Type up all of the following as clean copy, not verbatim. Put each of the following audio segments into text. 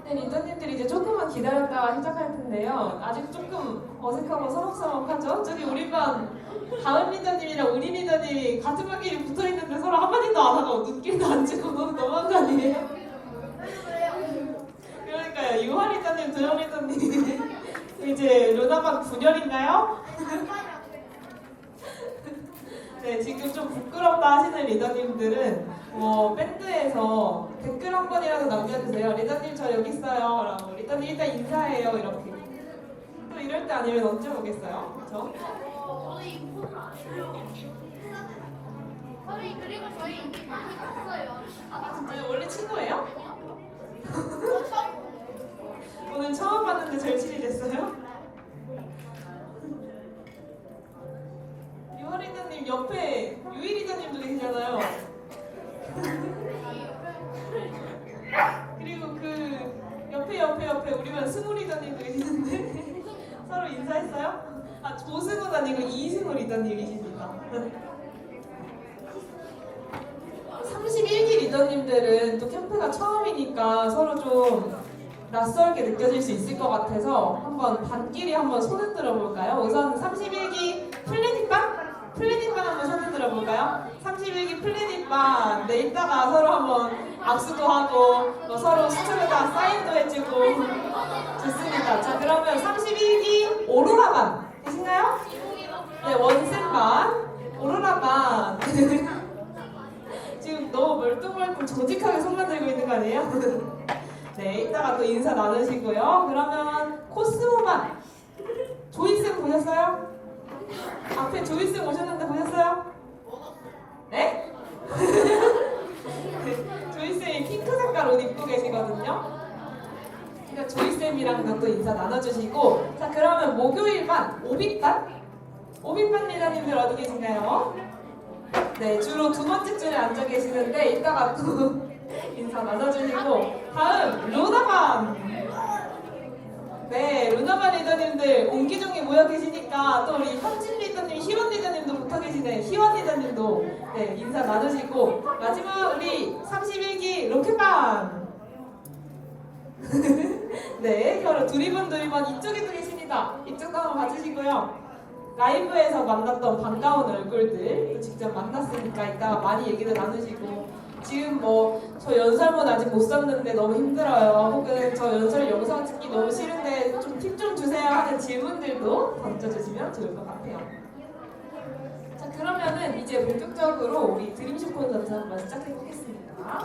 네, 리더님들이 이제 조금만 기다렸다가 시작할 텐데요. 아직 조금 어색하고 서먹서먹하죠? 저기 우리 반 다은 리더님이랑 우리 리더님이 같은 반끼리 붙어있는데 서로 한마디도 안 하고 눈길도 안 주고 너무한 거 아니에요? 그러니까요. 유화 리더님, 도영 리더님 이제 루나반 분열인가요? 네, 지금 좀 부끄럽다 하시는 리더님들은 밴드에서 댓글 한 번이라도 남겨주세요. 리더님 저 여기 있어요 라고. 리더님 일단 인사해요 이렇게. 또 이럴 때 아니면 언제 오겠어요? 그쵸? 저희 인포를 안 해요. 저희 그리고 저희 인기 많이 갔어요. 아 진짜요? 원래 친구예요? 오늘 처음 봤는데 절친이 됐어요? 유화 리더님 옆에 유희 리더님도 계시잖아요. 그리고 그 옆에 우리 반 승우 리더님도 계시는데 서로 인사했어요? 아 조승우도 아니고 이승우 리더님이십니다. 31기 리더님들은 또 캠프가 처음이니까 서로 좀 낯설게 느껴질 수 있을 것 같아서 한번 반끼리 한번 손 흔들어 볼까요? 우선 31기 플래닛반? 플래닛반 한번 손 흔들어 볼까요? 31기 플래닛반. 네, 이따가 서로 한번 악수도 하고 서로 수첩에다 사인도 해주고 좋습니다. 자, 그러면 31기 오로라반 계신가요? 네, 원쌤반 오로라반. 지금 너무 멀뚱멀뚱 정직하게 손만 들고 있는 거 아니에요? 네, 이따가 또 인사 나누시고요. 그러면 코스모반 조이쌤 보셨어요? 앞에 조이쌤 오셨는데 보셨어요? 네? 조이쌤이 핑크 색깔 옷 입고 계시거든요. 그러니까 조이쌤이랑도 또 인사 나눠주시고. 자, 그러면 목요일반 오빛반? 오빛반 리더님들 어디 계신가요? 네, 주로 두 번째 줄에 앉아 계시는데 이따가 또 인사 나눠주시고. 다음 루나반. 네, 루나반 리더님들 옹기종기 모여 계시니까 또 우리 현진 리더님, 희원 리더님도 붙어 계시네. 희원 리더님도 네, 인사 나누시고. 마지막 우리 31기 로켓반. 네, 혀로 두리번 이쪽에도 계십니다. 이쪽도 한번 봐주시고요. 라이브에서 만났던 반가운 얼굴들 또 직접 만났으니까 이따가 많이 얘기도 나누시고. 지금 저 연설문 아직 못 썼는데 너무 힘들어요. 혹은 저 연설 영상 찍기 너무 싫은데 좀 팁 좀 주세요 하는 질문들도 던져주시면 좋을 것 같아요. 자, 그러면은 이제 본격적으로 우리 드림쇼 콘서트 한번 시작해 보겠습니다.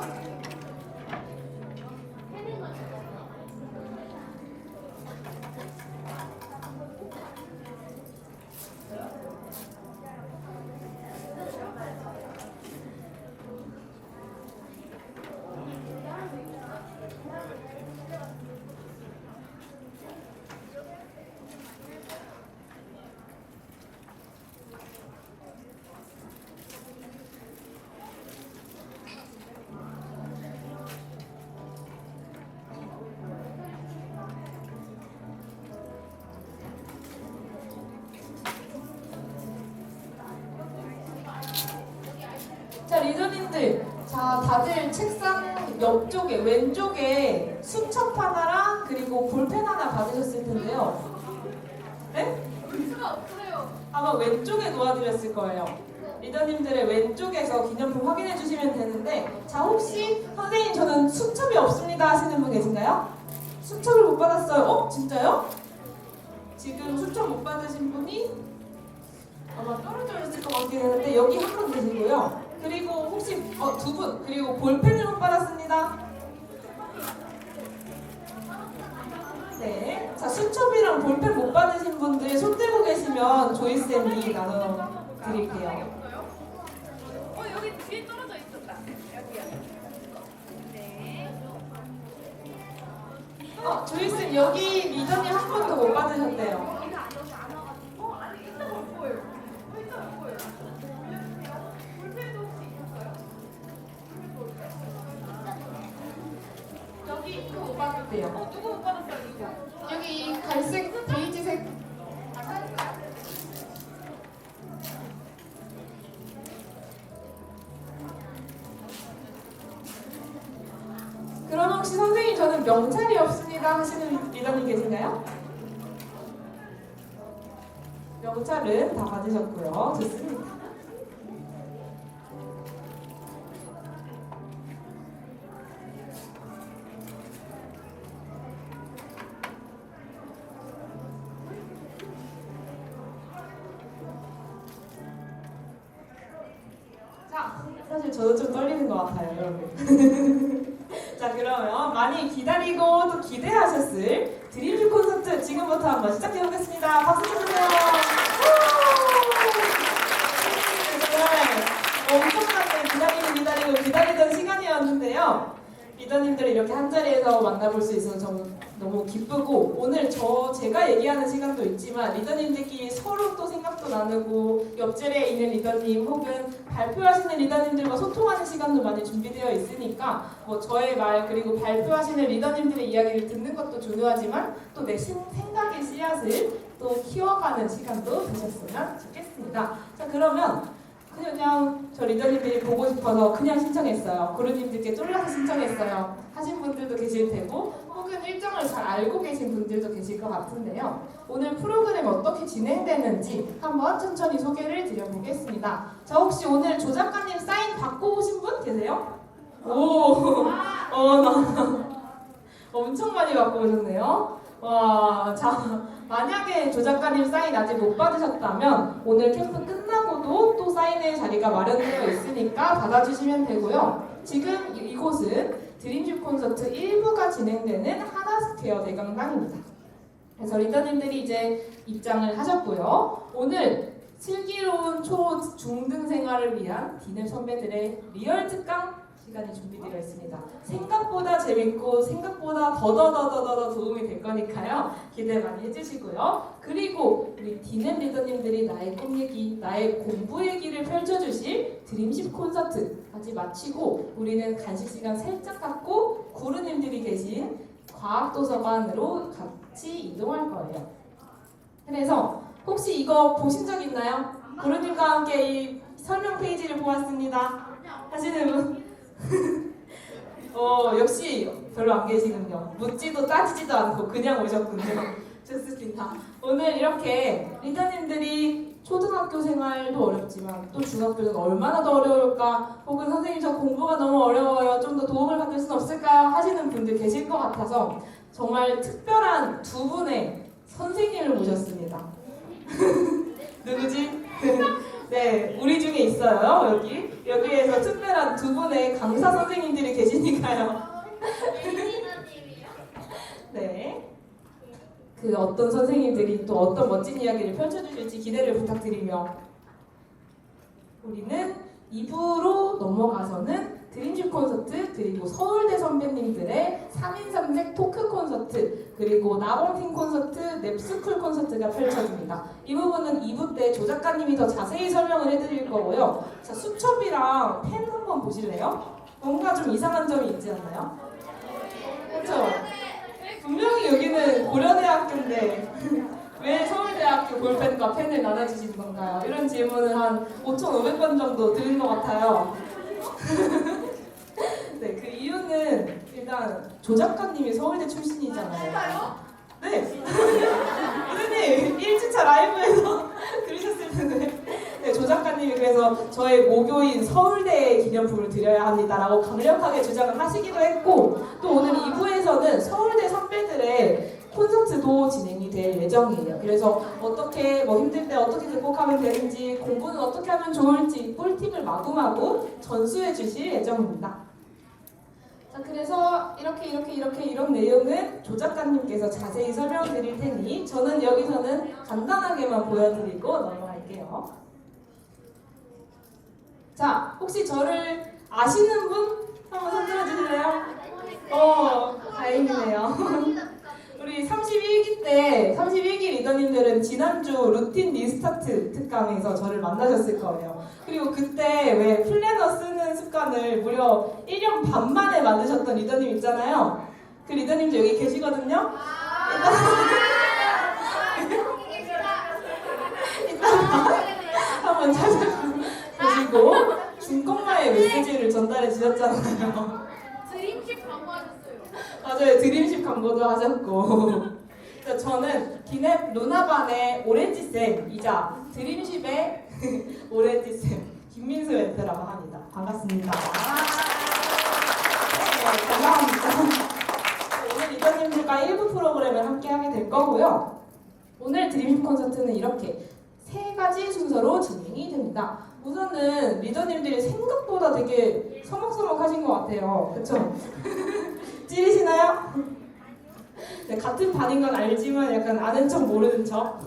자, 리더님들, 자, 다들 책상 옆쪽에 왼쪽에 수첩 하나랑 그리고 볼펜 하나 받으셨을 텐데요. 네? 물수가 없어요. 아마 왼쪽에 놓아드렸을 거예요. 리더님들의 왼쪽에서 기념품 확인해 주시면 되는데, 자, 혹시 선생님 저는 수첩이 없습니다 하시는 분 계신가요? 수첩을 못 받았어요. 진짜요? 지금 수첩 못 받으신 분이 아마 떨어져 있을 것 같긴 했는데 여기 한 분 계시고요. 그리고 혹시 두 분, 그리고 볼펜을 못 받았습니다. 네, 자, 수첩이랑 볼펜 못 받으신 분들 손 들고 계시면 조이쌤이 나눠드릴게요. 여기 뒤에 떨어져 있었다. 여기요. 네. 조이쌤 여기 리더님 한 분도 못 받으셨대요. 여기 안 와가지고. 아니 일단 못 보여요. 일단 못 보여요. 볼펜도 혹시 있었어요? 여기 또 못 받았대요. 누구 못 받았어요? 누구? 여기 갈색, 베이지색. 그럼 혹시 선생님 저는 명찰이 없습니다 하시는 리더님 계신가요? 명찰은 다 받으셨고요. 좋습니다. 자, 사실 저도 좀 떨리는 것 같아요, 여러분. 자, 그러면 많이 기다리고 또 기대하셨을 드림즈 콘서트 지금부터 한번 시작해 보겠습니다. 박수 쳐주세요. 정말 엄청나게 기다리던 시간이었는데요. 리더님들 이렇게 한 자리에서 만나볼 수 있어서 정말 너무 기쁘고, 오늘 제가 얘기하는 시간도 있지만 리더님들끼리 서로 또 생각도 나누고, 옆자리에 있는 리더님 혹은 발표하시는 리더님들과 소통하는 시간도 많이 준비되어 있으니까 뭐 저의 말 그리고 발표하시는 리더님들의 이야기를 듣는 것도 중요하지만 또 내 생각의 씨앗을 또 키워가는 시간도 되셨으면 좋겠습니다. 자, 그러면 그냥 저 리더님들이 보고 싶어서 그냥 신청했어요. 구루님들께 쫄라서 신청했어요 하신 분들도 계실 테고, 혹은 일정을 잘 알고 계신 분들도 계실 것 같은데요. 오늘 프로그램 어떻게 진행되는지 한번 천천히 소개를 드려보겠습니다. 자, 혹시 오늘 조 작가님 사인 받고 오신 분 계세요? 오, 엄청 많이 받고 오셨네요. 와, 자, 만약에 조 작가님 사인 아직 못 받으셨다면 오늘 캠프 끝나고도 또 사인의 자리가 마련되어 있으니까 받아주시면 되고요. 지금 이곳은 드림즈 콘서트 1부가 진행되는 하나스퀘어 대강당입니다. 그래서 리더님들이 이제 입장을 하셨고요. 오늘 슬기로운 초, 중등 생활을 위한 디늘 선배들의 리얼 특강 시간이 준비되어 있습니다. 생각보다 재밌고 생각보다 더더더더더 도움이 될 거니까요. 기대 많이 해주시고요. 그리고 우리 디넷 리더님들이 나의 꿈 얘기, 나의 공부 얘기를 펼쳐주실 드림십 콘서트까지 마치고 우리는 간식 시간 살짝 갖고 구루님들이 계신 과학도서관으로 같이 이동할 거예요. 그래서 혹시 이거 보신 적 있나요? 구루님과 함께 이 설명 페이지를 보았습니다 하시는 분? 역시 별로 안 계시군요. 묻지도 따지지도 않고 그냥 오셨군요. 좋습니다. 오늘 이렇게 리더님들이 초등학교 생활도 어렵지만 또 중학교는 얼마나 더 어려울까, 혹은 선생님 저 공부가 너무 어려워요, 좀 더 도움을 받을 수는 없을까요 하시는 분들 계실 것 같아서 정말 특별한 두 분의 선생님을 모셨습니다. 누구지? 네, 우리 중에 있어요. 여기에서 특별한 두 분의 강사 선생님들이 계시니까요. 네, 그 어떤 선생님들이 또 어떤 멋진 이야기를 펼쳐주실지 기대를 부탁드리며 우리는 2부로 넘어가서는 드림즈 콘서트, 그리고 서울대 선배님들의 3인3색 토크 콘서트, 그리고 나봉팀 콘서트, 넵스쿨 콘서트가 펼쳐집니다. 이 부분은 2부 때 조 작가님이 더 자세히 설명을 해드릴 거고요. 자, 수첩이랑 펜 한번 보실래요? 뭔가 좀 이상한 점이 있지 않나요? 그렇죠? 분명히 여기는 고려대학교인데 왜 서울대학교 볼펜과 펜을 나눠주신 건가요? 이런 질문을 한 5,500번 정도 들은 것 같아요. 네, 그 이유는 일단 조 작가님이 서울대 출신이잖아요. 네, 선생님 1주차 라이브에서 들으셨을 텐데, 네, 조 작가님이 그래서 저의 모교인 서울대 기념품을 드려야 합니다라고 강력하게 주장을 하시기도 했고, 또 오늘 2부에서는 서울대 선배들의 콘서트도 진행이 될 예정이에요. 그래서 어떻게 힘들 때 어떻게 극복하면 되는지, 공부는 어떻게 하면 좋을지 꿀팁을 마구마구 전수해 주실 예정입니다. 자, 그래서 이런 내용은 조 작가님께서 자세히 설명드릴 테니 저는 여기서는 간단하게만 보여드리고 넘어갈게요. 자, 혹시 저를 아시는 분 한번 손들어 주실래요? 다행이네요. 우리 31기 리더님들은 지난주 루틴 리스타트 특강에서 저를 만나셨을 거예요. 그리고 그때 왜 플래너 쓰는 습관을 무려 1년 반 만에 만드셨던 리더님 있잖아요. 그 리더님도 여기 계시거든요. 일단 한번 찾아보시고 중꺾나의 메시지를 전달해 주셨잖아요. 드림십 광고하셨어요. 맞아요. 드림십 광고도 하셨고. 그래서 저는 기냅 루나반의 오렌지쌤이자 드림십의 오렌지쌤 김민수 멘트라고 합니다. 반갑습니다. 네, 감사합니다. 오늘 리더님들과 1부 프로그램을 함께 하게 될 거고요. 오늘 드림십 콘서트는 이렇게 세 가지 순서로 진행이 됩니다. 우선은 리더님들이 생각보다 되게 서먹서먹하신 것 같아요. 그쵸? 찌리시나요? 네, 같은 반인 건 알지만 약간 아는 척 모르는 척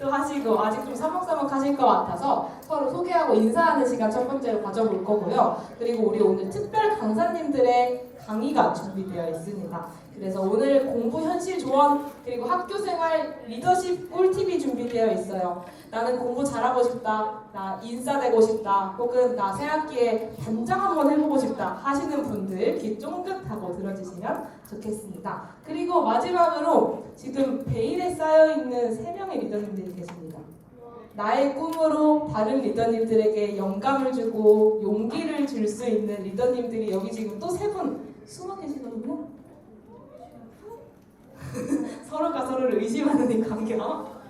또 하시고 아직 좀 서먹서먹하실 것 같아서 서로 소개하고 인사하는 시간 첫 번째로 가져볼 거고요. 그리고 우리 오늘 특별 강사님들의 강의가 준비되어 있습니다. 그래서 오늘 공부 현실 조언 그리고 학교생활 리더십 꿀팁이 준비되어 있어요. 나는 공부 잘하고 싶다, 나 인싸 되고 싶다, 혹은 나 새학기에 단장 한번 해보고 싶다 하시는 분들 귀 쫑긋하고 들어주시면 좋겠습니다. 그리고 마지막으로 지금 베일에 쌓여있는 3명의 리더님들이 계십니다. 나의 꿈으로 다른 리더님들에게 영감을 주고 용기를 줄 수 있는 리더님들이 여기 지금 또 3분 숨어 계시거든요. 서로가 서로를 의심하는 이 광경.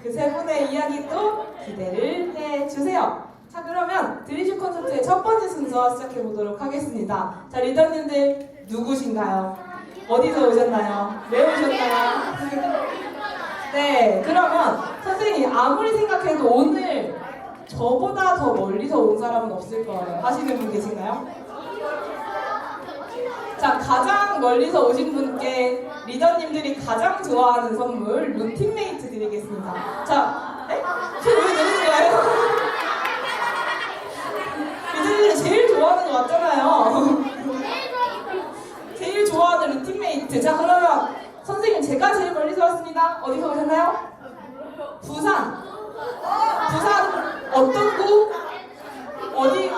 그 3분의 이야기도 기대를 해주세요. 자, 그러면 드림십 콘서트의 첫 번째 순서 시작해 보도록 하겠습니다. 자, 리더님들 누구신가요? 어디서 오셨나요? 왜 오셨나요? 네, 그러면 선생님 아무리 생각해도 오늘 저보다 더 멀리서 온 사람은 없을 거예요. 하시는 분 계신가요? 자, 가장 멀리서 오신 분께 리더님들이 가장 좋아하는 선물 루틴메이트 드리겠습니다. 자, 네? 왜 내리는 거예요? 리더님들이 제일 좋아하는 거 맞잖아요. 제일 좋아하는 루틴메이트. 자, 그러면 선생님 제가 제일 멀리서 왔습니다. 어디서 오셨나요? 부산. 부산 어떤 구? 어디?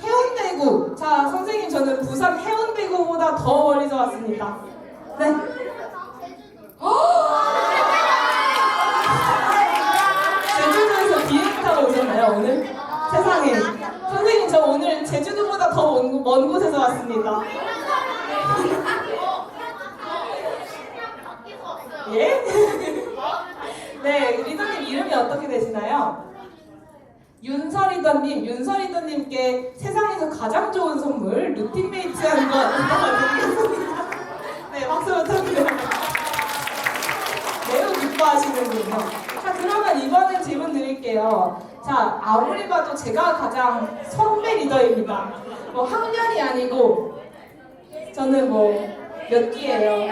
해운대구. 자, 선생님 저는 부산 해운대구보다 더 멀리서 왔습니다. 네. 제주도에서 비행 타고 오셨나요 오늘? 세상에. 선생님 저 오늘 제주도보다 더 먼 곳에서 왔습니다. 예? 네, 리더님 이름이 어떻게 되시나요? 윤서리더님, 윤서리더님께 세상에서 가장 좋은 선물 루틴메이트 한 번 드리겠습니다. 네, 박수 부탁드립니다. 매우 기뻐하시는군요. 자, 그러면 이번에 질문 드릴게요. 자, 아무리 봐도 제가 가장 선배 리더입니다. 뭐 학년이 아니고 저는 뭐 몇 기예요?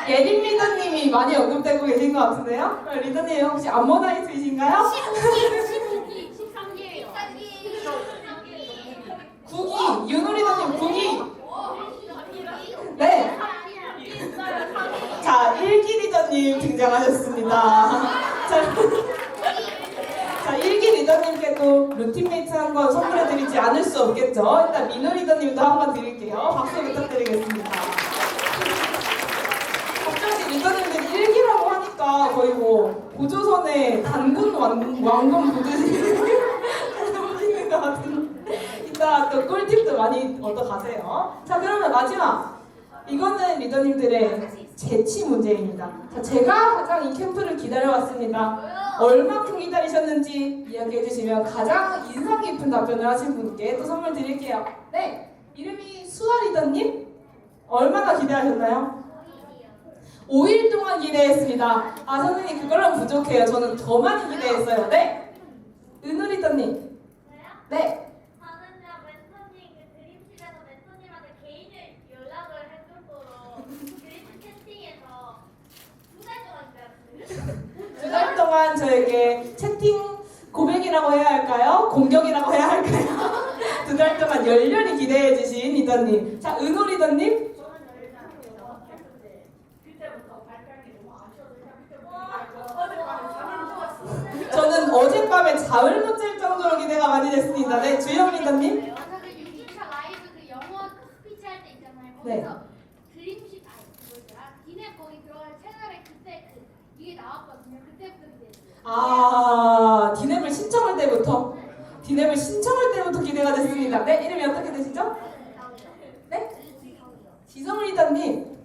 예림 리더님이 많이 언급되고 계신 것 같은데요? 리더님 혹시 암모나이트이신가요? 13기예요. 9기! 윤호 리더님 9기! 네! 자, 1기 리더님 등장하셨습니다. 자, 1기 리더님께도 루틴메이트 한 건 선물해드리지 않을 수 없겠죠? 일단 민호 리더님도 한 번 드릴게요. 박수 부탁드리겠습니다. 갑자기 리더님들 1기라고 하니까 거의 뭐 보조선에 단군 왕건 보듯이 하시는 것 같은데 이따 또 꿀팁도 많이 얻어가세요. 자, 그러면 마지막 이거는 리더님들의 재치 문제입니다. 자, 제가 가장 이 캠프를 기다려왔습니다. 얼마큼 기다리셨는지 이야기해 주시면 가장 인상 깊은 답변을 하신 분께 또 선물 드릴게요. 네, 이름이 수아 리더님? 얼마나 기대하셨나요? 5일 동안 기대했습니다. 아, 선생님 그걸로 부족해요. 저는 더 많이 기대했어요. 네? 은우 리더님. 네. 저는요 멘토님 그 드림실에서 멘토님한테 개인을 연락을 할 정도로 드림 채팅에서 2달 동안 기다렸어요. 2달 동안 저에게 채팅 고백이라고 해야 할까요? 공격이라고 해야 할까요? 2달 동안 열렬히 기대해주신 리더님. 자, 은호 리더님. 저는 어젯밤에 잠을 못 잘 정도로 기대가 많이 됐습니다. 네, 주영 리더님. 저는 유진차 라이브 그 영어 스피치 할 때 있잖아요. 네. 거기서 드림식 뭐더라? 디넷 거기 들어간 채널에 그때 이게 나왔거든요. 그때부터 기대했어요. 아, 디넵을 신청할 때부터? 디넵을 신청할 때부터 기대가 됐습니다. 네, 이름이 어떻게 되시죠? 네? 지성 리더님.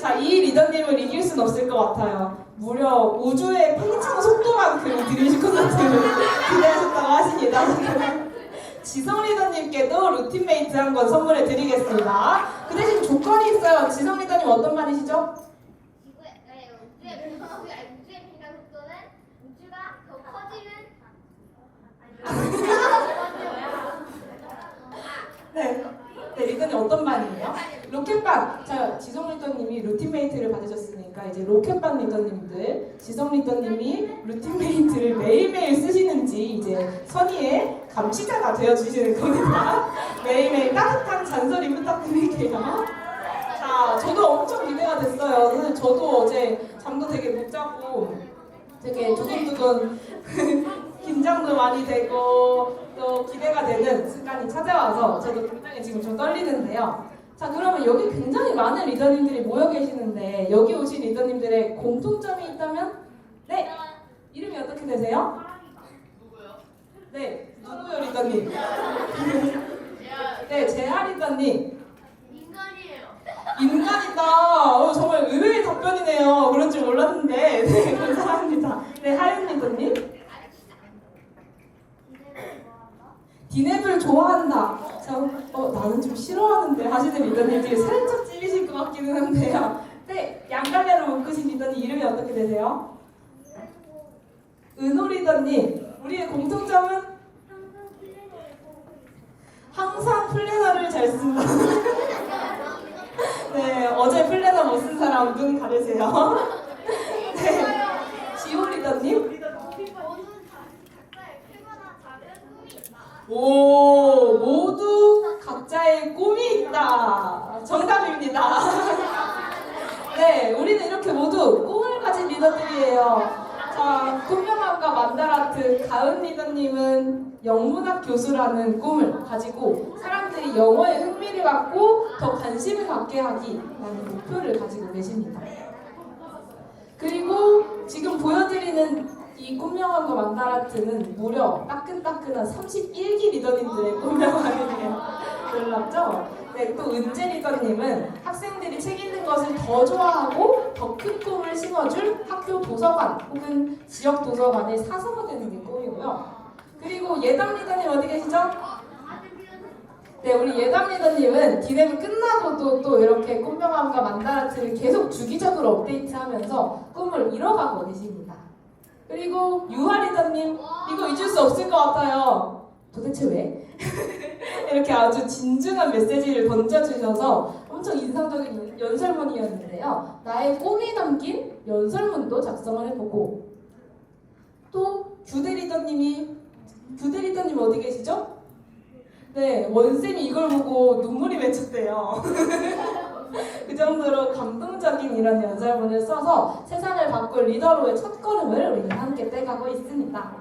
자, 이 리더님을 이길 순 없을 것 같아요. 무려 우주의 팽창 속도만큼 드림 콘서트를 기대하셨다고 하십니다. 지성 리더님께도 루틴메이트 한 권 선물해 드리겠습니다. 그 대신 조건이 있어요. 지성 리더님 어떤 말이시죠? 우주의 팽창 속도는 우주가 더 커지는 네. 네, 리더님 어떤 반이에요? 로켓반! 자, 지성 리더님이 루틴메이트를 받으셨으니까 이제 로켓반 리더님들, 지성 리더님이 루틴메이트를 매일매일 쓰시는지 이제 선의의 감시자가 되어주시는 겁니다. 매일매일 따뜻한 잔소리 부탁드릴게요. 자, 저도 엄청 기대가 됐어요. 사실 저도 어제 잠도 되게 못 자고 되게 두근두근 긴장도 많이 되고 또 기대가 되는 순간이 찾아와서 저도 굉장히 지금 좀 떨리는데요. 자, 그러면 여기 굉장히 많은 리더님들이 모여 계시는데 여기 오신 리더님들의 공통점이 있다면? 네! 이름이 어떻게 되세요? 누구요? 네, 누구요 리더님? 네, 재하 리더님. 인간이에요. 인간이다. 정말 의외의 답변이네요. 그런 줄 몰랐는데. 네, 감사합니다. 네, 하윤 리더님. 디넵을 좋아한다. 자, 나는 좀 싫어하는데 하시는 리더님들이 살짝 찔리실 것 같기는 한데요. 네, 양갈래로 묶으신 리더님 이름이 어떻게 되세요? 은호 리더님. 우리의 공통점은 항상 플래너를 잘 쓴다. 네, 어제 플래너 못 쓴 사람 눈 가리세요. 네, 지호 리더님. 오, 모두 각자의 꿈이 있다. 정답입니다. 네, 우리는 이렇게 모두 꿈을 가진 리더들이에요. 자, 꿈명함과 만다라트 가은 리더님은 영문학 교수라는 꿈을 가지고 사람들이 영어에 흥미를 갖고 더 관심을 갖게 하기라는 목표를 가지고 계십니다. 그리고 지금 보여드리는 이 꿈명함과 만다라트는 무려 따끈따끈한 31기 리더님들의 꿈명함이네요. 놀랍죠? 네, 또 은재 리더님은 학생들이 책 읽는 것을 더 좋아하고 더 큰 꿈을 심어줄 학교 도서관 혹은 지역 도서관의 사서가 되는 게 꿈이고요. 그리고 예담 리더님 어디 계시죠? 네, 우리 예담 리더님은 디램이 끝나고도 또 이렇게 꿈명함과 만다라트를 계속 주기적으로 업데이트하면서 꿈을 이뤄가고 계십니다. 그리고 유하 리더님, 이거 잊을 수 없을 것 같아요. 도대체 왜? 이렇게 아주 진중한 메시지를 던져주셔서 엄청 인상적인 연설문이었는데요. 나의 꿈이 담긴 연설문도 작성을 해보고 또 규대 리더님 어디 계시죠? 네, 원쌤이 이걸 보고 눈물이 맺혔대요. 그 정도로 감동적인 이런 연설문을 써서 세상을 바꿀 리더로의 첫걸음을 우리는 함께 떼가고 있습니다.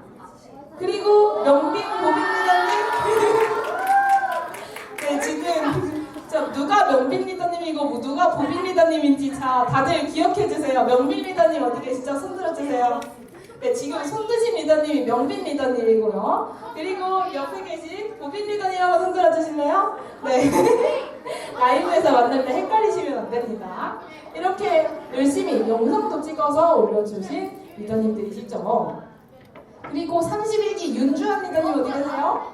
그리고 명빈 보빈 리더님. 네, 지금 누가 명빈 리더님이고 누가 보빈 리더님인지 자 다들 기억해주세요. 명빈 리더님 어디 계시죠? 손 들어주세요. 네, 지금 손 드신 리더님이 명빈 리더님이고요. 그리고 옆에 계신 보빈 리더님 한번 손 들어주실래요? 네. 라이브에서 만날 때 헷갈리시면 안 됩니다. 이렇게 열심히 영상도 찍어서 올려주신 리더님들이시죠. 그리고 31기 윤주한 리더님 어디 계세요?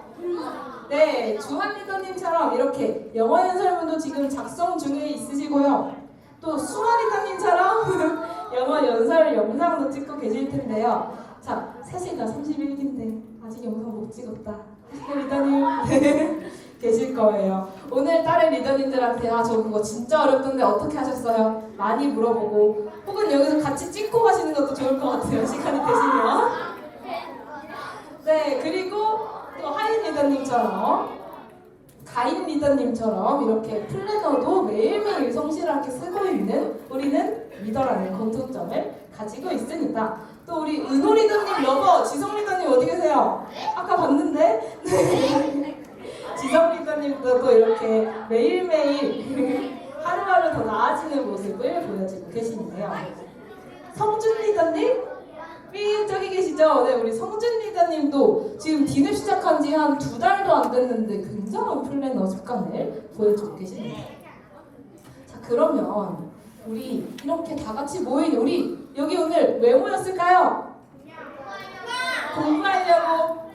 네, 주한 리더님처럼 이렇게 영어 연설문도 지금 작성 중에 있으시고요. 또 수아 리더님처럼 영어 연설 영상도 찍고 계실 텐데요. 자, 사실 나 31기인데 아직 영상 못 찍었다 하시는 리더님 계실 거예요. 오늘 다른 리더님들한테 저 그거 진짜 어렵던데 어떻게 하셨어요? 많이 물어보고 혹은 여기서 같이 찍고 가시는 것도 좋을 것 같아요. 시간이 되시면. 네, 그리고 또 하인 리더님처럼 가인 리더님처럼 이렇게 플래너도 매일매일 성실하게 쓰고 있는 우리는 리더라는 공통점을 가지고 있습니다. 또 우리 은호 리더님 러버 지성 리더님 어디 계세요? 아까 봤는데? 네. 지성 리더님도 또 이렇게 매일매일 하루하루 더 나아지는 모습을 보여주고 계시는데요. 성준 리더님? 저기 계시죠? 네, 우리 성준 리더님도 지금 디넵 시작한 지 한 2달도 안 됐는데 굉장한 플래너 습관을 보여주고 계십니다. 자, 그러면 우리 이렇게 다 같이 모인 우리 여기 오늘 왜 모였을까요? 공부하려고,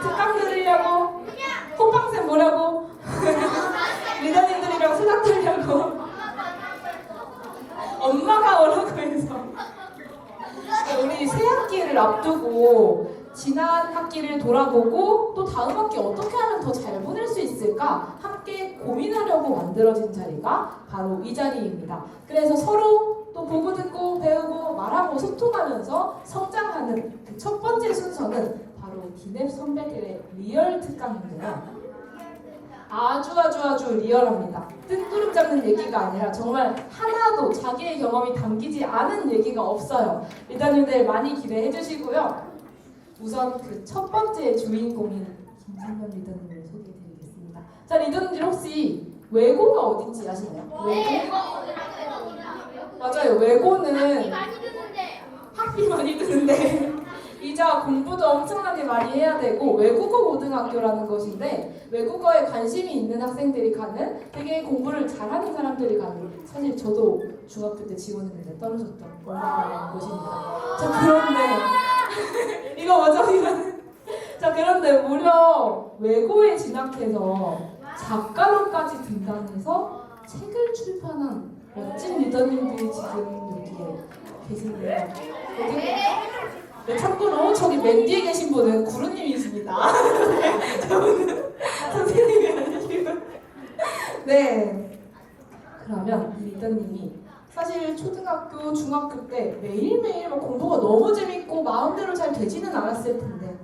특강 들으려고, 호빵쌤 보려고, 리더님들이랑 수다 떨려고, 엄마가 오라고 해서. 우리 새 학기를 앞두고 지난 학기를 돌아보고 또 다음 학기 어떻게 하면 더 잘 보낼 수 있을까 함께 고민하려고 만들어진 자리가 바로 이 자리입니다. 그래서 서로 또 보고 듣고 배우고 말하고 소통하면서 성장하는 그 첫 번째 순서는 바로 디넵 선배들의 리얼 특강인데요. 아주 리얼합니다. 뜬구름 잡는 얘기가 아니라 정말 하나도 자기의 경험이 담기지 않은 얘기가 없어요. 리더님들 많이 기대해 주시고요. 우선 그 첫 번째 주인공인 김상현 리더님을 소개해드리겠습니다. 자, 리더님들 혹시 외고가 어딘지 아시나요? 외고? 맞아요. 외고는 많이 드는데. 학비 많이 드는데 이자 공부도 엄청나게 많이 해야 되고 외국어 고등학교라는 것인데 외국어에 관심이 있는 학생들이 가는 되게 공부를 잘하는 사람들이 가는 사실 저도 중학교 때 지원했는데 떨어졌던 원망하는 곳입니다. 자, 그런데 이거 맞아 이거는 자, 그런데 무려 외고에 진학해서 작가로까지 등단해서 책을 출판한 멋진 리더님들이 지금 여기에 계신데요. 네, 참고로 저기 맨 뒤에 계신 분은 구루님이십니다. 저분은 선생님이 아니시고. 네. 그러면 이 리더님이 사실 초등학교, 중학교 때 매일매일 막 공부가 너무 재밌고 마음대로 잘 되지는 않았을 텐데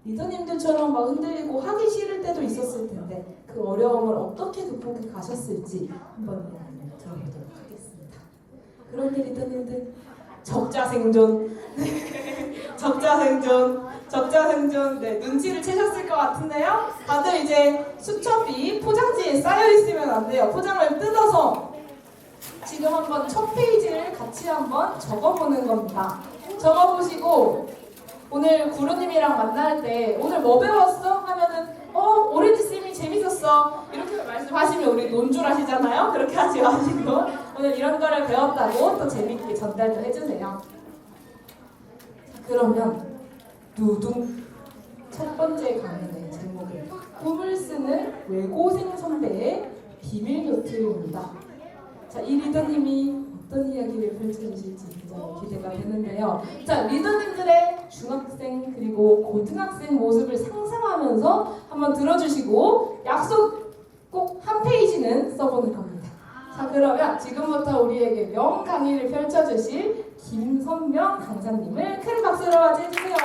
리더님들처럼 막 흔들리고 하기 싫을 때도 있었을 텐데 그 어려움을 어떻게 극복해 가셨을지 한번 이야기를 들어보도록 하겠습니다. 그런데 리더님들 적자생존 적자생존 네, 눈치를 채셨을 것 같은데요. 다들 이제 수첩이 포장지에 쌓여 있으면 안 돼요. 포장을 뜯어서 지금 한번 첫 페이지를 같이 한번 적어보는 겁니다. 적어보시고 오늘 구루님이랑 만날 때 오늘 뭐 배웠어? 하면은 오렌지쌤이 재밌었어 이렇게 말씀하시면 우리 논줄 하시잖아요. 그렇게 하지 마시고 오늘 이런 거를 배웠다고 또 재밌게 전달도 해주세요. 자, 그러면 두둥 첫 번째 강연의 제목은 꿈을 쓰는 외고생 선배의 비밀 노트입니다. 자, 이 리더님이 어떤 이야기를 펼쳐주실지 굉장히 기대가 되는데요. 자, 리더님들의 중학생 그리고 고등학생 모습을 상상하면서 한번 들어주시고 약속 꼭 한 페이지는 써보는 겁니다. 자, 그러면 지금부터 우리에게 명 강의를 펼쳐주실 김선명 강사님을 큰 박수로 맞이해주세요.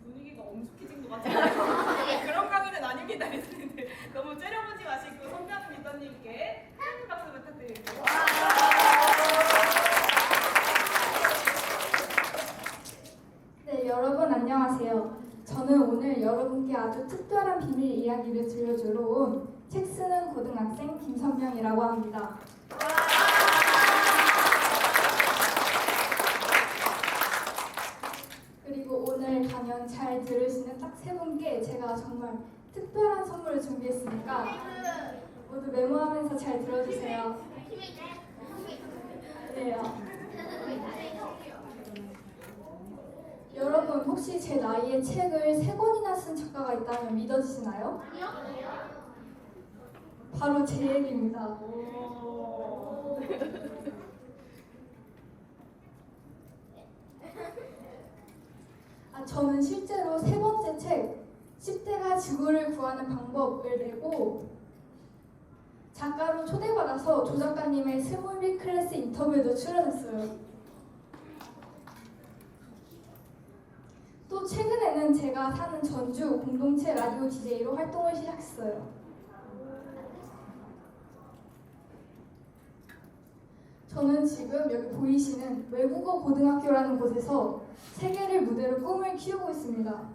분위기가 엄숙해진 것 같아요. 그런 강의는 아닙니다, 리더님들. 너무 째려보지 마시고 선명 리더님께 큰 박수 부탁드릴게요. 네, 여러분 안녕하세요. 저는 오늘 여러분께 아주 특별한 비밀 이야기를 들려주러 온 책 쓰는 고등학생 김선명이라고 합니다. 그리고 오늘 강연 잘 들으시는 딱 세 분께 제가 정말 특별한 선물을 준비했으니까 모두 메모하면서 잘 들어주세요. 네요. 여러분 혹시 제 나이에 책을 3권이나 쓴 작가가 있다면 믿어지시나요? 바로 제 얘기입니다. 저는 실제로 세 번째 책 10대가 지구를 구하는 방법을 내고 작가로 초대받아서 조 작가님의 스몰빅 클래스 인터뷰에도 출연했어요. 또 최근에는 제가 사는 전주 공동체 라디오 DJ로 활동을 시작했어요. 저는 지금 여기 보이시는 외국어 고등학교라는 곳에서 세계를 무대로 꿈을 키우고 있습니다.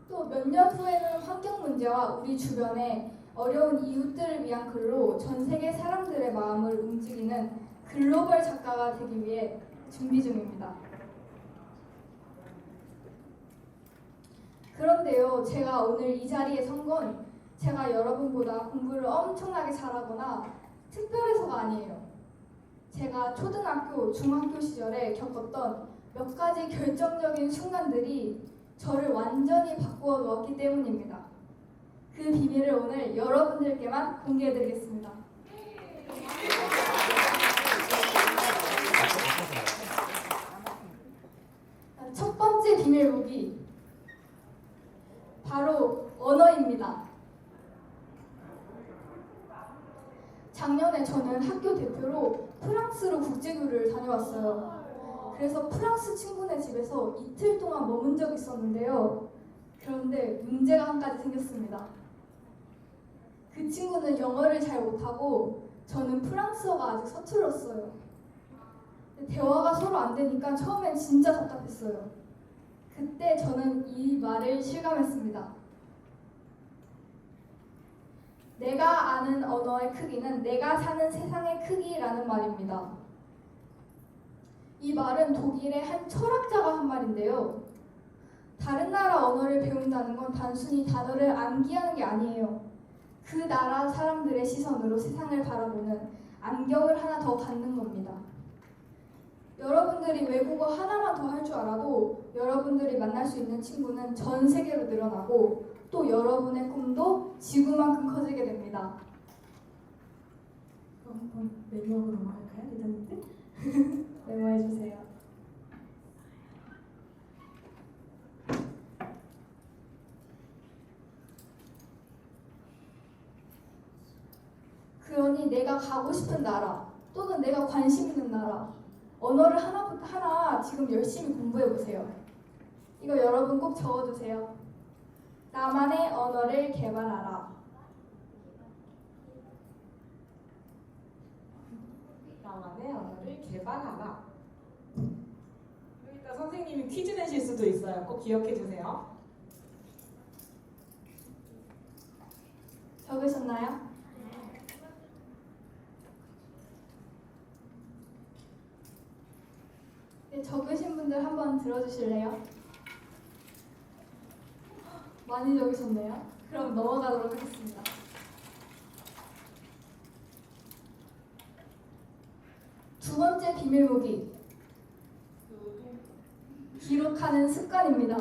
또 몇 년 후에는 환경 문제와 우리 주변의 어려운 이웃들을 위한 글로 전 세계 사람들의 마음을 움직이는 글로벌 작가가 되기 위해 준비 중입니다. 그런데요, 제가 오늘 이 자리에 선 건 제가 여러분보다 공부를 엄청나게 잘하거나 특별해서가 아니에요. 제가 초등학교, 중학교 시절에 겪었던 몇 가지 결정적인 순간들이 저를 완전히 바꾸어 놓았기 때문입니다. 그 비밀을 오늘 여러분들께만 공개해드리겠습니다. 첫 번째 비밀 무기, 바로 언어입니다. 작년에 저는 학교 대표로 프랑스로 국제교류를 다녀왔어요. 그래서 프랑스 친구네 집에서 이틀 동안 머문 적이 있었는데요. 그런데 문제가 한 가지 생겼습니다. 그 친구는 영어를 잘 못하고 저는 프랑스어가 아직 서툴렀어요. 대화가 서로 안 되니까 처음엔 진짜 답답했어요. 그때 저는 이 말을 실감했습니다. 내가 아는 언어의 크기는 내가 사는 세상의 크기라는 말입니다. 이 말은 독일의 한 철학자가 한 말인데요. 다른 나라 언어를 배운다는 건 단순히 단어를 암기하는 게 아니에요. 그 나라 사람들의 시선으로 세상을 바라보는 안경을 하나 더 갖는 겁니다. 여러분들이 외국어 하나만 더 할 줄 알아도 여러분들이 만날 수 있는 친구는 전 세계로 늘어나고 또 여러분의 꿈도 지구만큼 커지게 됩니다. 그럼 한번 메모하고 넘어갈까요, 리더님들? 메모해주세요. 그러니 내가 가고 싶은 나라 또는 내가 관심 있는 나라 언어를 하나 지금 열심히 공부해보세요. 이거 여러분 꼭 적어두세요. 나만의 언어를 개발하라. 나만의 언어를 개발하라. 여기다 선생님이 퀴즈 내실 수도 있어요. 꼭 기억해 주세요. 적으셨나요? 네, 적으신 분들 한번 들어주실래요? 많이 적으셨네요. 그럼 넘어가도록 하겠습니다. 두 번째 비밀 무기, 기록하는 습관입니다.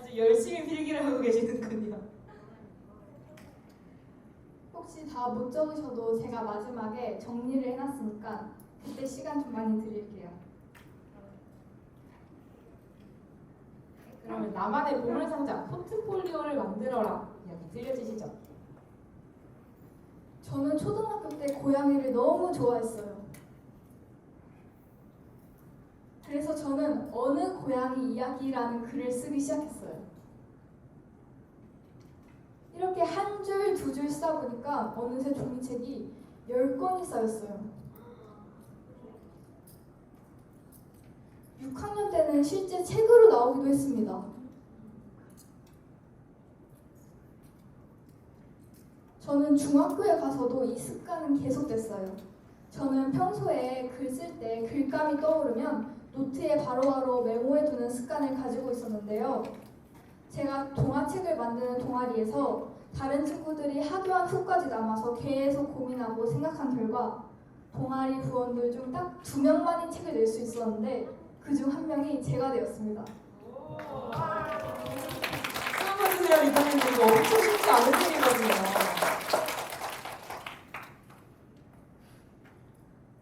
아주 열심히 필기를 하고 계시는군요. 혹시 다 못 적으셔도 제가 마지막에 정리를 해놨으니까 그때 시간 좀 많이 드릴게요. 그러면 나만의 보물상자 포트폴리오를 만들어라 이야기 들려주시죠. 저는 초등학교 때 고양이를 너무 좋아했어요. 그래서 저는 어느 고양이 이야기라는 글을 쓰기 시작했어요. 이렇게 한 줄, 두 줄 쓰다 보니까 어느새 종이책이 10권이 쌓였어요. 6학년 때는 실제 책으로 나오기도 했습니다. 저는 중학교에 가서도 이 습관은 계속됐어요. 저는 평소에 글 쓸 때 글감이 떠오르면 노트에 바로바로 메모해두는 습관을 가지고 있었는데요. 제가 동화책을 만드는 동아리에서 다른 친구들이 하교한 후까지 남아서 계속 고민하고 생각한 결과 동아리 부원들 중 딱 2명만이 책을 낼 수 있었는데 그중 한 명이 제가 되었습니다. 한번 해주세요, 리더님들. 이거 엄청 쉽지 않은 일이거든요.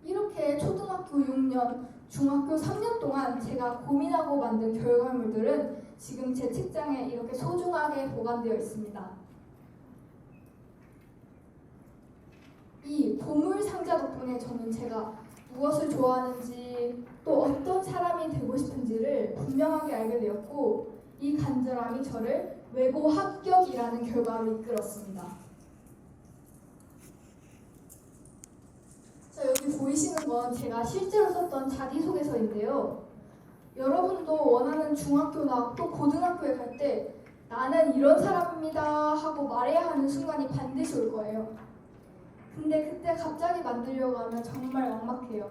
이렇게 초등학교 6년, 중학교 3년 동안 제가 고민하고 만든 결과물들은 지금 제 책장에 이렇게 소중하게 보관되어 있습니다. 이 보물 상자 덕분에 저는 제가 무엇을 좋아하는지 또 어떤 사람이 되고 싶은지를 분명하게 알게 되었고 이 간절함이 저를 외고 합격이라는 결과로 이끌었습니다. 자, 여기 보이시는 건 제가 실제로 썼던 자기소개서인데요. 여러분도 원하는 중학교나 또 고등학교에 갈 때 나는 이런 사람입니다 하고 말해야 하는 순간이 반드시 올 거예요. 근데 그때 갑자기 만들려고 하면 정말 막막해요.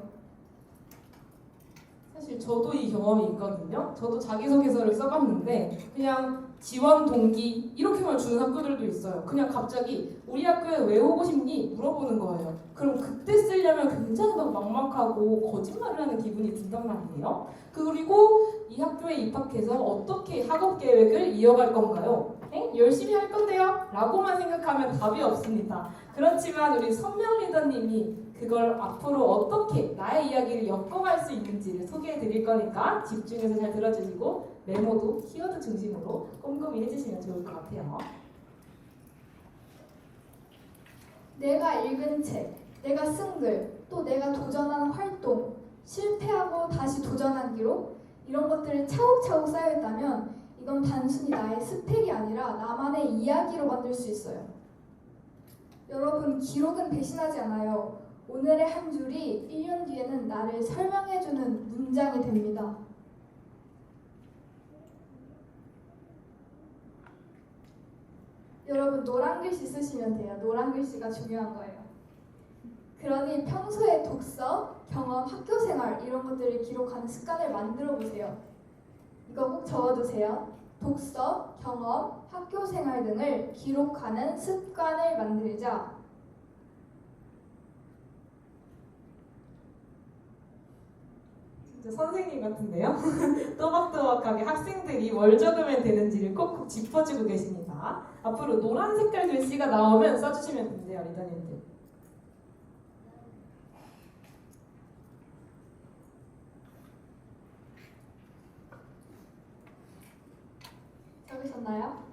사실 저도 이 경험이 있거든요. 저도 자기소개서를 써봤는데 그냥 지원 동기 이렇게만 주는 학교들도 있어요. 그냥 갑자기 우리 학교에 왜 오고 싶니? 물어보는 거예요. 그럼 그때 쓰려면 굉장히 막 막막하고 거짓말을 하는 기분이 든단 말이에요. 그리고 이 학교에 입학해서 어떻게 학업 계획을 이어갈 건가요? 열심히 할 건데요? 라고만 생각하면 답이 없습니다. 그렇지만 우리 선명 리더님이 그걸 앞으로 어떻게 나의 이야기를 엮어갈 수 있는지를 소개해 드릴 거니까 집중해서 잘 들어주시고 메모도 키워드 중심으로 꼼꼼히 해주시면 좋을 것 같아요. 내가 읽은 책, 내가 쓴 글, 또 내가 도전한 활동, 실패하고 다시 도전한 기록 이런 것들이 차곡차곡 쌓여있다면 이건 단순히 나의 스펙이 아니라 나만의 이야기로 만들 수 있어요. 여러분, 기록은 배신하지 않아요. 오늘의 한 줄이 1년 뒤에는 나를 설명해주는 문장이 됩니다. 여러분, 노란 글씨 쓰시면 돼요. 노란 글씨가 중요한 거예요. 그러니 평소에 독서, 경험, 학교 생활 이런 것들을 기록하는 습관을 만들어 보세요. 이거 꼭 적어두세요. 독서, 경험, 학교 생활 등을 기록하는 습관을 만들자. 진짜 선생님 같은데요? 또박또박하게 학생들이 뭘 적으면 되는지를 콕콕 짚어주고 계십니다. 앞으로 노란 색깔 글씨가 나오면 써주시면 된대요, 리더님들. 적으셨나요?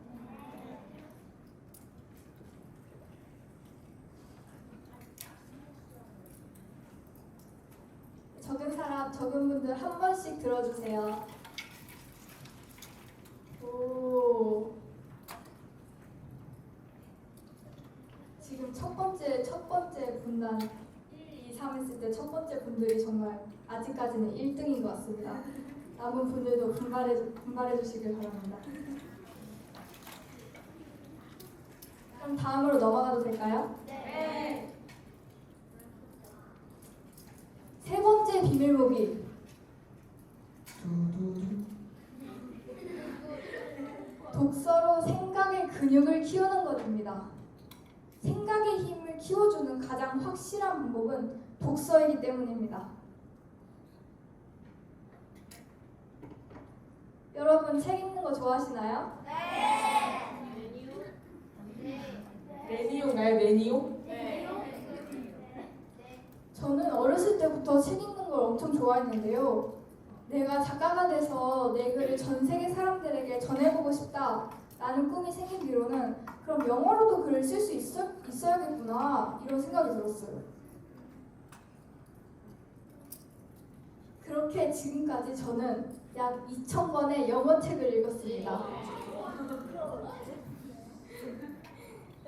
적은 분들 한 번씩 들어주세요. 오. 지금 첫 번째 분단 1, 2, 3 했을 때 첫 번째 분들이 정말 아직까지는 1등인 것 같습니다. 남은 분들도 분발해 주시길 바랍니다. 그럼 다음으로 넘어가도 될까요? 네. 세 번째 비밀보기. 독서로 생각의 근육을 키우는 것입니다. 생각의 힘을 키워주는 가장 확실한 방법은 독서이기 때문입니다. 여러분, 책 읽는 거 좋아하시나요? 매니오가요, 매니오? 저는 어렸을 때부터 책 읽는 걸 엄청 좋아했는데요. 내가 작가가 돼서 내 글을 전 세계 사람들에게 전해보고 싶다 라는 꿈이 생긴 뒤로는 그럼 영어로도 글을 쓸 수 있어야겠구나 이런 생각이 들었어요. 그렇게 지금까지 저는 약 2,000권의 영어 책을 읽었습니다.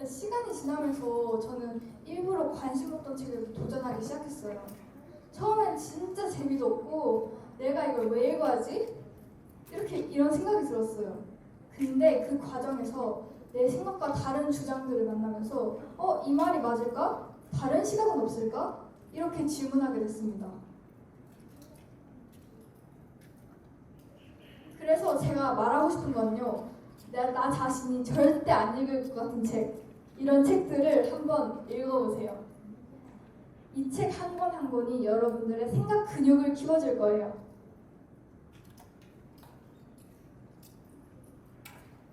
시간이 지나면서 저는 일부러 관심 없던 책을 도전하기 시작했어요. 처음엔 진짜 재미도 없고 내가 이걸 왜 읽어야지? 이런 생각이 들었어요. 근데 그 과정에서 내 생각과 다른 주장들을 만나면서 이 말이 맞을까? 다른 시각은 없을까? 이렇게 질문하게 됐습니다. 그래서 제가 말하고 싶은 건요. 나 자신이 절대 안 읽을 것 같은 책 이런 책들을 한번 읽어보세요. 이 책 한 권 한 권이 여러분들의 생각 근육을 키워줄 거예요.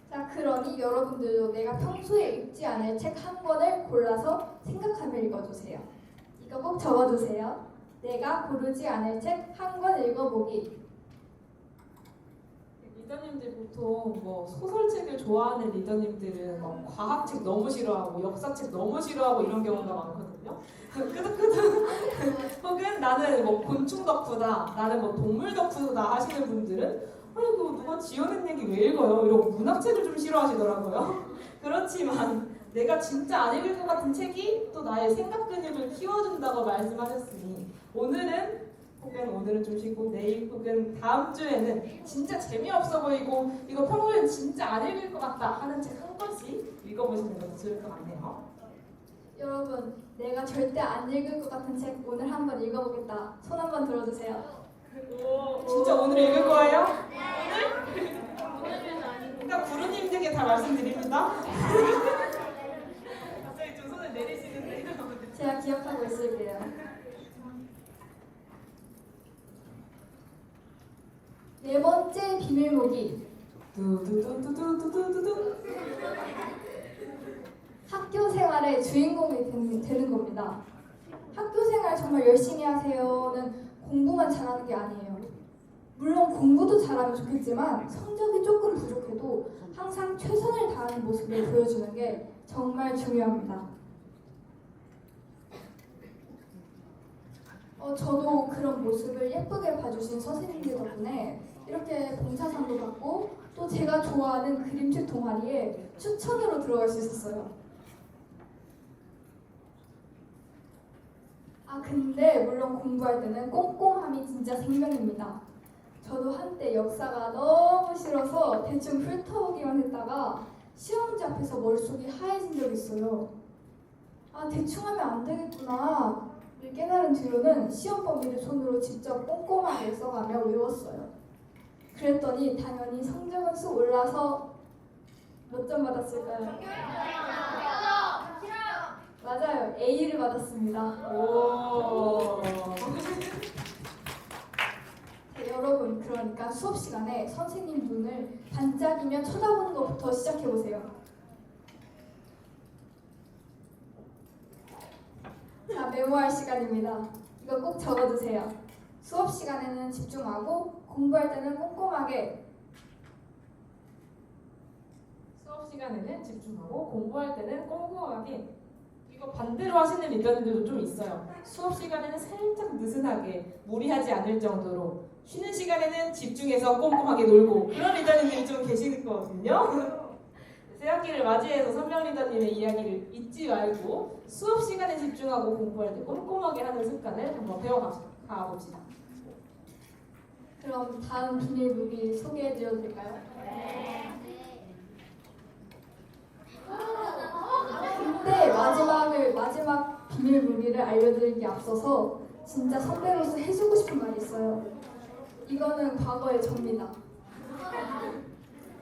자, 자, 그러니 여러분들도 내가 평소에 읽지 않을 책 한 권을 골라서 생각하며 읽어주세요. 이거 꼭 적어두세요. 내가 고르지 않을 책 한 권 읽어보기. 리더님들 보통 뭐 소설책을 좋아하는 리더님들은 막 과학책 너무 싫어하고 역사책 너무 싫어하고 이런 경우가 많거든요. 끄덕끄덕 혹은 나는 뭐 곤충 덕후다, 나는 뭐 동물 덕후다 하시는 분들은 아이고 누가 지어낸 얘기 왜 읽어요? 이러고 문학책을 좀 싫어하시더라고요. 그렇지만 내가 진짜 안 읽을 것 같은 책이 또 나의 생각 근육을 키워준다고 말씀하셨으니 오늘은 좀 쉬고 내일 혹은 다음 주에는 진짜 재미없어 보이고 이거 평소엔 진짜 안 읽을 것 같다 하는 책 한 권씩 읽어보시는 것도 좋을 것 같네요. 여러분, 내가 절대 안 읽을 것 같은 책 오늘 한번 읽어보겠다. 손 한번 들어주세요. 진짜 오늘 읽을 거예요? 오늘은 아니고. 일단 구루님에게 다 말씀드립니다. 갑자기 좀 손을 내리시는데요. 제가 기억하고 있을게요. 네 번째 비밀모기. 두두두두두두두두. 학교 생활의 주인공이 되는 겁니다. 학교 생활 정말 열심히 하세요는 공부만 잘하는 게 아니에요. 물론 공부도 잘하면 좋겠지만 성적이 조금 부족해도 항상 최선을 다하는 모습을 보여주는 게 정말 중요합니다. 저도 그런 모습을 예쁘게 봐주신 선생님들 덕분에 이렇게 봉사상도 받고 또 제가 좋아하는 그림책 동아리에 추천으로 들어갈 수 있었어요. 근데 물론 공부할 때는 꼼꼼함이 진짜 생명입니다. 저도 한때 역사가 너무 싫어서 대충 훑어보기만 했다가 시험지 앞에서 머릿속이 하얘진 적이 있어요. 대충 하면 안 되겠구나 를 깨달은 뒤로는 시험 범위를 손으로 직접 꼼꼼하게 써가며 외웠어요. 그랬더니 당연히 성적은 쑥 올라서 몇 점 받았을까요? 맞아요. A를 받았습니다. 오. 자, 여러분, 그러니까 수업 시간에 선생님 눈을 반짝이며 쳐다보는 것부터 시작해보세요. 자, 메모할 시간입니다. 이거 꼭 적어두세요. 수업 시간에는 집중하고 공부할 때는 꼼꼼하게. 수업 시간에는 집중하고 공부할 때는 꼼꼼하게. 이거 반대로 하시는 리더님들도 좀 있어요. 수업 시간에는 살짝 느슨하게 무리하지 않을 정도로 쉬는 시간에는 집중해서 꼼꼼하게 놀고 그런 리더님들이 좀 계시거든요. 새학기를 맞이해서 선명 리더님의 이야기를 잊지 말고 수업 시간에 집중하고 공부할 때 꼼꼼하게 하는 습관을 한번 배워가 봅시다. 그럼 다음 비밀무기 소개해드려도 될까요? 근데 마지막 비밀무기를 알려드리기 앞서서 진짜 선배로서 해주고 싶은 말이 있어요. 이거는 과거의 접니다.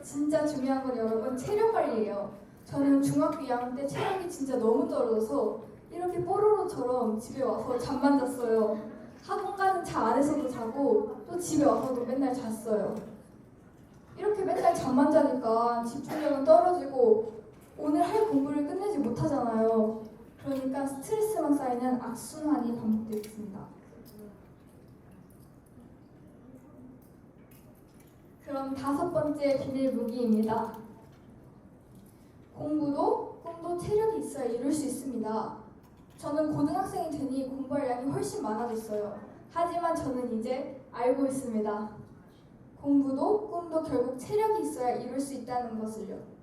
진짜 중요한 건 여러분 체력 관리예요. 저는 중학교 2학년 때 체력이 진짜 너무 떨어져서 이렇게 뽀로로처럼 집에 와서 잠만 잤어요. 학원 가는 차 안에서도 자고 또 집에 와서도 맨날 잤어요. 이렇게 맨날 잠만 자니까 집중력은 떨어지고 오늘 할 공부를 끝내지 못하잖아요. 그러니까 스트레스만 쌓이는 악순환이 반복되겠습니다. 그럼 5번째 비밀 무기입니다. 공부도 꿈도 체력이 있어야 이룰 수 있습니다. 저는 고등학생이 되니 공부할 양이 훨씬 많아졌어요. 하지만 저는 이제 알고 있습니다. 공부도 꿈도 결국 체력이 있어야 이룰 수 있다는 것을요.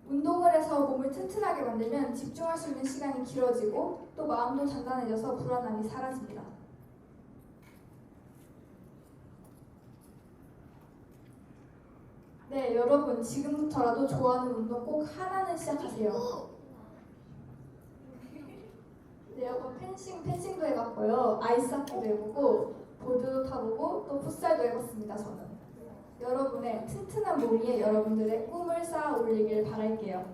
운동을 해서 몸을 튼튼하게 만들면 집중할 수 있는 시간이 길어지고 또 마음도 단단해져서 불안함이 사라집니다. 네, 여러분 지금부터라도 좋아하는 운동 꼭 하나는 시작하세요. 네, 여러분 펜싱도 해봤고요. 아이스하키도 해보고 보드도 타보고 또 풋살도 해봤습니다. 저는 여러분의 튼튼한 몸 위에 여러분들의 꿈을 쌓아 올리길 바랄게요.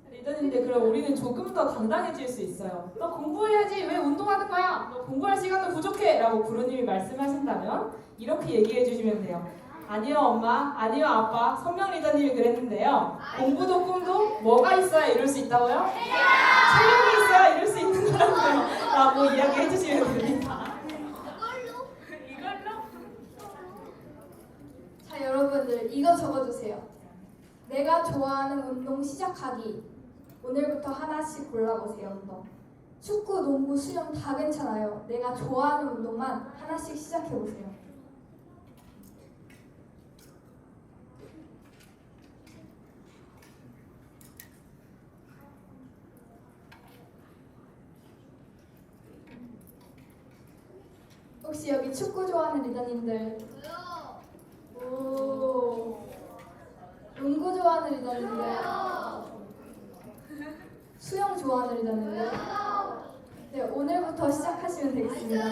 리더님들 그럼 우리는 조금 더 당당해질 수 있어요. 너 공부해야지 왜 운동하는 거야? 너 공부할 시간도 부족해 라고 구루님이 말씀하신다면 이렇게 얘기해 주시면 돼요. 아니요 엄마, 아니요 아빠, 선명 리더님이 그랬는데요. 공부도 꿈도 뭐가 있어야 이룰 수 있다고요? 체력이 있어야 이룰 수 있는 거라고요. 라고 이야기해 주시면 됩니다. 이걸로? 자, 여러분들 이거 적어주세요. 내가 좋아하는 운동 시작하기. 오늘부터 하나씩 골라보세요. 운동. 축구, 농구, 수영 다 괜찮아요. 내가 좋아하는 운동만 하나씩 시작해보세요. 혹시 여기 축구 좋아하는 리더님들, 오, 농구 좋아하는 리더님들, 수영 좋아하는 리더님들, 네, 오늘부터 시작하시면 되겠습니다.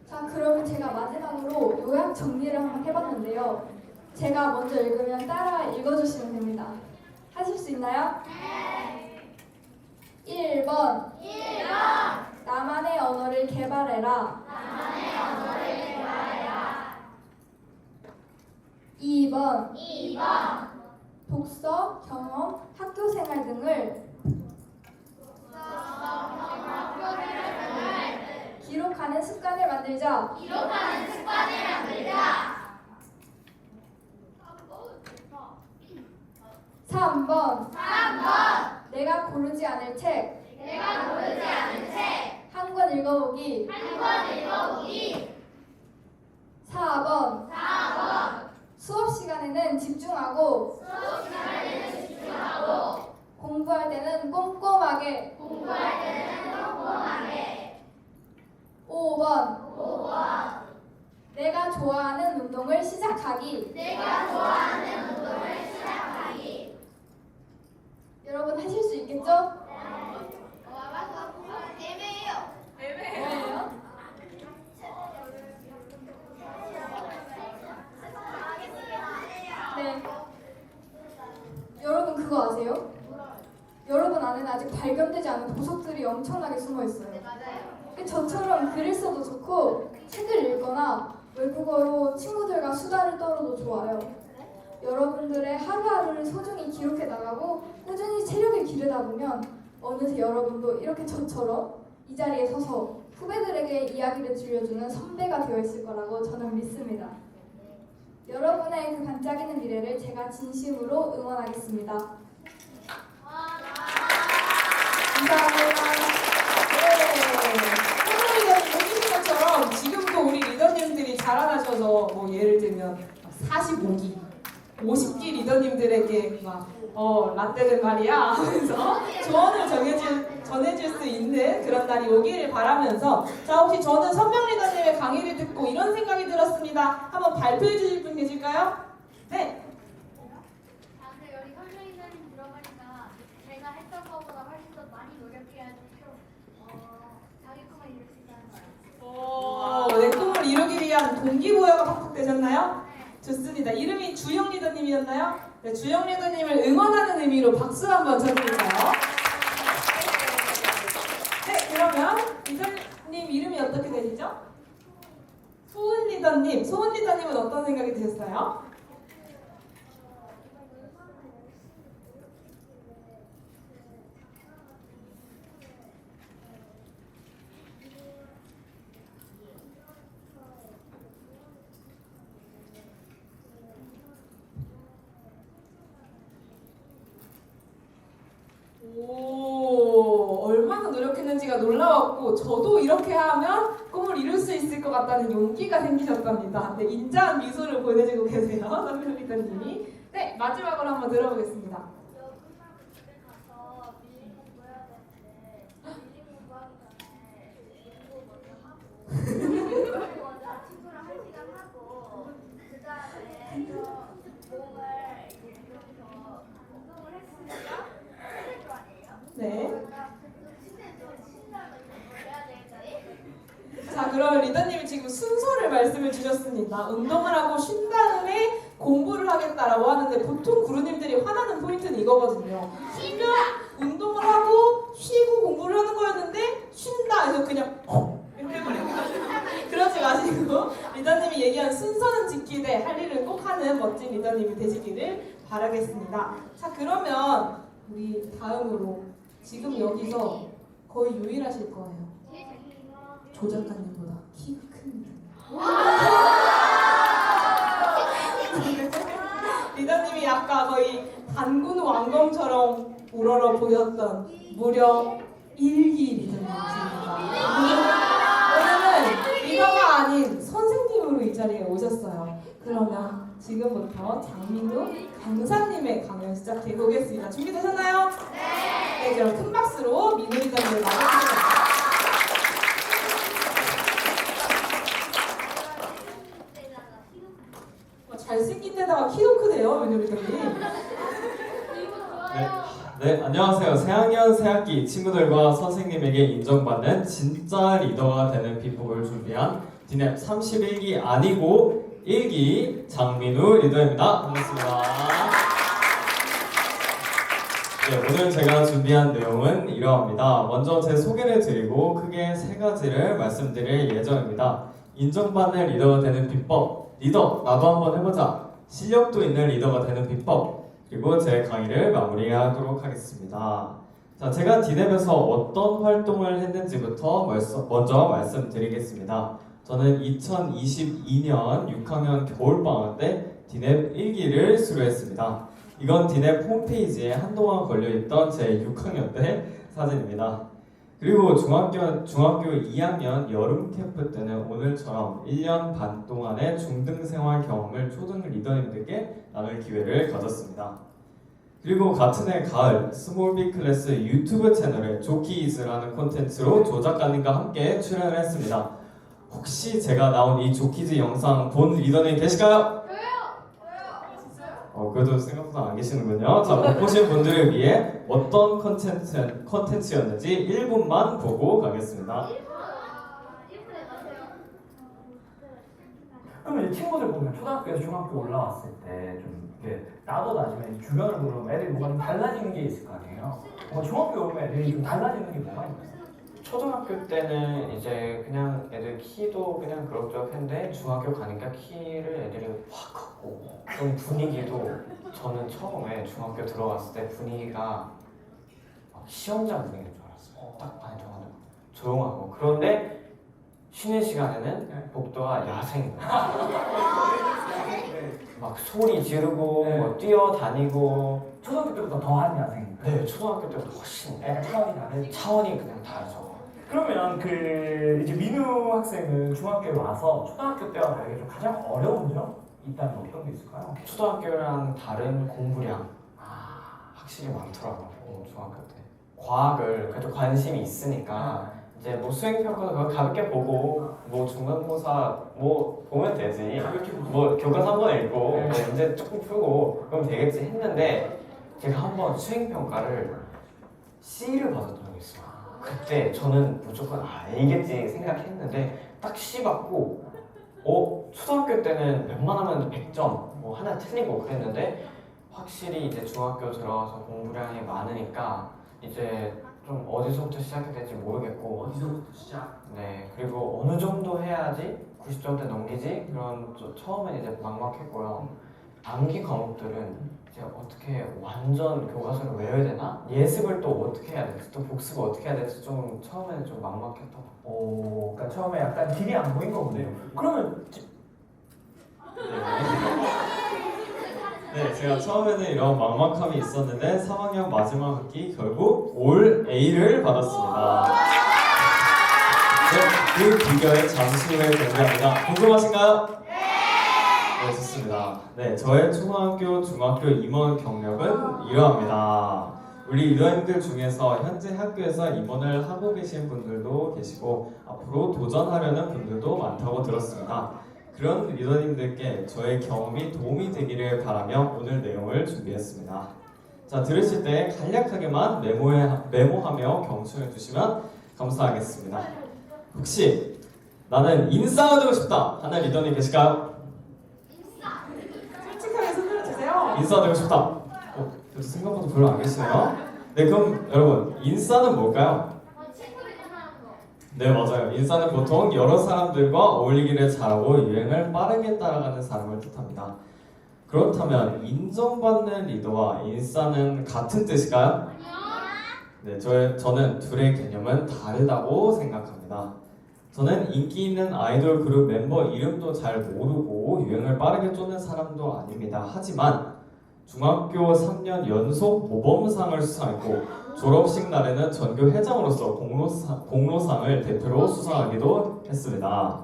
자, 그러면 제가 마지막으로 요약 정리를 한번 해봤는데요. 제가 먼저 읽으면 따라 읽어주시면 됩니다. 하실 수 있나요? 1번 나만의 언어를 개발해라. 2번 독서, 경험, 학교 생활 등을 기록하는 습관을 만들자. 3번 내가 고르지 않을 책 한 권 읽어보기. 4번 수업 시간에는 집중하고 공부할 때는 꼼꼼하게. 5번 내가 좋아하는 운동을 시작하기. 여러분 하실 수 있겠죠? 애매해요. 네. 여러분 그거 아세요? 여러분 안에는 아직 발견되지 않은 보석들이 엄청나게 숨어 있어요. 저처럼 글을 써도 좋고 책을 읽거나 외국어로 친구들과 수다를 떨어도 좋아요. 여러분들의 하루하루를 소중히 기록해 나가고 꾸준히 체력을 기르다 보면 어느새 여러분도 이렇게 저처럼 이 자리에 서서 후배들에게 이야기를 들려주는 선배가 되어 있을 거라고 저는 믿습니다. 여러분의 그 반짝이는 미래를 제가 진심으로 응원하겠습니다. 감사합니다. 선생님이 해주신 것처럼 지금도 우리 리더님들이 자라나셔서 뭐 예를 들면 45기, 50기 리더님들에게 막 라떼는 말이야 하면서 조언을 전해줄 수 있는 그런 날이 오기를 바라면서 자 혹시 저는 선명 리더님의 강의를 듣고 이런 생각이 들었습니다. 한번 발표해 주실 분 계실까요? 네. 근데 여기 선생님님 들어보니까 제가 했던 것보다 훨씬 더 많이 노력해야지 자기 꿈을 이룰 수 있다는 거예요. 내 꿈을 이루기 위한 동기부여가 팍팍 되셨나요? 좋습니다. 이름이 주영 리더님이었나요? 네, 주영 리더님을 응원하는 의미로 박수 한번 쳐드릴까요? 네, 그러면 리더님 이름이 어떻게 되시죠? 소은 리더님. 소은 리더님은 어떤 생각이 드셨어요? 오, 얼마나 노력했는지가 놀라웠고 저도 이렇게 하면 꿈을 이룰 수 있을 것 같다는 용기가 생기셨답니다. 네, 인자한 미소를 보내주고 계세요, 선명 리더님이. 네, 마지막으로 한번 들어보겠습니다. 가서 미리 공부해야 되는데 미리 공부하기 전에 공부 먼저 하고 먼저 친구랑 1시간 하고 그 다음에 몸을 이제 좀 운동을 했으니까 힘들 거 아니에요? 네. 그러니까 좀 신나고 해야 되겠지? 자, 그럼 리더님이 지금 순서를 말씀을 주셨습니다. 운동을 하고 쉰 다음에 공부를 하겠다라고 하는데 보통 구루님들이 화나는 포인트는 이거거든요. 쉬면 운동을 하고 쉬고 공부를 하는 거였는데 쉰다 해서 그냥 이렇게 해버리는 되시기를 바라겠습니다. 자, 그러면 우리 다음으로 지금 여기서 거의 유일하실 거예요. 조 작가님보다 키가 큽니다. 리더님이 아까 거의 단군 왕검처럼 우러러 보였던 무려 1기 리더님이십니다. 오늘은 리더가 아닌 선생님으로 이 자리에 오셨어요. 그러면 지금부터 장민우 강사님의 강연 시작해 보겠습니다. 준비되셨나요? 네. 그럼 큰 박수로 민우 리더님을 맞아주세요. 잘생긴 데다가 키도 크네요, 민우 리더님. 네, 안녕하세요. 새학년 새학기 친구들과 선생님에게 인정받는 진짜 리더가 되는 비법을 준비한 디넵 31기 아니고 1기 장민우 리더입니다. 반갑습니다. 네, 오늘 제가 준비한 내용은 이러합니다. 먼저 제 소개를 드리고 크게 세 가지를 말씀드릴 예정입니다. 인정받는 리더가 되는 비법, 리더 나도 한번 해보자, 실력도 있는 리더가 되는 비법, 그리고 제 강의를 마무리하도록 하겠습니다. 자, 제가 디넵에서 어떤 활동을 했는지부터 먼저 말씀드리겠습니다. 저는 2022년 6학년 겨울방학 때 디넵 1기를 수료했습니다. 이건 디넵 홈페이지에 한동안 걸려있던 제 6학년 때 사진입니다. 그리고 중학교 2학년 여름 캠프 때는 오늘처럼 1년 반 동안의 중등 생활 경험을 초등 리더님들께 나눌 기회를 가졌습니다. 그리고 같은 해 가을 스몰 빅 클래스 유튜브 채널에 조키이즈라는 콘텐츠로 조 작가님과 함께 출연을 했습니다. 혹시 제가 나온 이 조키즈 영상 본 리더님 계실까요? 그래도 생각보다 안 계시는군요. 자, 못 보신 분들을 위해 어떤 컨텐츠였는지 1분만 보고 가겠습니다. 그러면 이제 친구들 보면 초등학교에서 중학교 올라왔을 때 좀 이렇게 나도 나중에 주변을 보면 애들이 뭐가 좀 달라지는 게 있을 거 아니에요? 중학교 오면 애들이 좀 달라지는 게 뭐가 있나요? 초등학교 때는 이제 그냥 애들 키도 그냥 그럭저럭했는데 중학교 가니까 키를 애들이 확 컸고 좀 분위기도 저는 처음에 중학교 들어갔을 때 분위기가 시험장 분위기인 줄 알았어요. 딱 반에 들어가는 조용하고 그런데 쉬는 시간에는 복도가 야생인 거예요. 막 소리 지르고 뭐 뛰어다니고 초등학교 때보다 더한 야생인가요? 네 초등학교 때보다 훨씬 약간 차원이 다르죠. 차원이 그냥 다르죠. 그러면 그 이제 민우 학생은 중학교에 와서 초등학교 때와 다르게 좀 가장 어려운 점 있다면 어떤 게 있을까요? 초등학교랑 다른 공부량 확실히 많더라고요. 중학교 때 과학을 그래도 관심이 있으니까 이제 뭐 수행평가도 그거 가볍게 보고 뭐 중간고사 뭐 보면 되지 뭐 교과서 한 번 읽고 뭐 문제 조금 풀고 그럼 되겠지 했는데 제가 한번 수행평가를 C를 받았던 적이 있어요. 그때 저는 무조건 알겠지 생각했는데 딱 C 받고 초등학교 때는 웬만하면 100점 뭐 하나 틀리고 그랬는데 확실히 이제 중학교 들어와서 공부량이 많으니까 이제 좀 어디서부터 시작해야 될지 모르겠고 어디서부터 시작? 네 그리고 어느 정도 해야지 90점대 넘기지 그런 처음엔 이제 막막했고요. 암기 과목들은 이제 어떻게 완전 교과서를 외워야 되나? 예습을 또 어떻게 해야 될지 또 복습을 어떻게 해야 될지 좀 처음에는 좀 막막했던 것 같아요. 그러니까 처음에 약간 길이 안 보인 거군요. 그러면 네, 제가 처음에는 이런 막막함이 있었는데 3학년 마지막 학기 결국 올 A를 받았습니다. 네, 그 비결의 잠수를 공개합니다. 궁금하신가요? 네, 좋습니다. 네, 저의 초등학교, 중학교 임원 경력은 이러합니다. 우리 리더님들 중에서 현재 학교에서 임원을 하고 계신 분들도 계시고 앞으로 도전하려는 분들도 많다고 들었습니다. 그런 리더님들께 저의 경험이 도움이 되기를 바라며 오늘 내용을 준비했습니다. 자, 들으실 때 간략하게만 메모하며 경청해 주시면 감사하겠습니다. 혹시 나는 인싸가 되고 싶다 하는 리더님 계실까요? 솔직하게 손 들어주세요. 인싸가 되고 싶다. 그래도 생각보다 별로 안 계시네요. 네, 그럼 여러분 인싸는 뭘까요? 네, 맞아요. 인싸는 보통 여러 사람들과 어울리기를 잘하고 유행을 빠르게 따라가는 사람을 뜻합니다. 그렇다면 인정받는 리더와 인싸는 같은 뜻일까요? 네, 저는 둘의 개념은 다르다고 생각합니다. 저는 인기 있는 아이돌 그룹 멤버 이름도 잘 모르고 유행을 빠르게 쫓는 사람도 아닙니다. 하지만 중학교 3년 연속 모범상을 수상했고 졸업식 날에는 전교 회장으로서 공로상을 대표로 수상하기도 했습니다.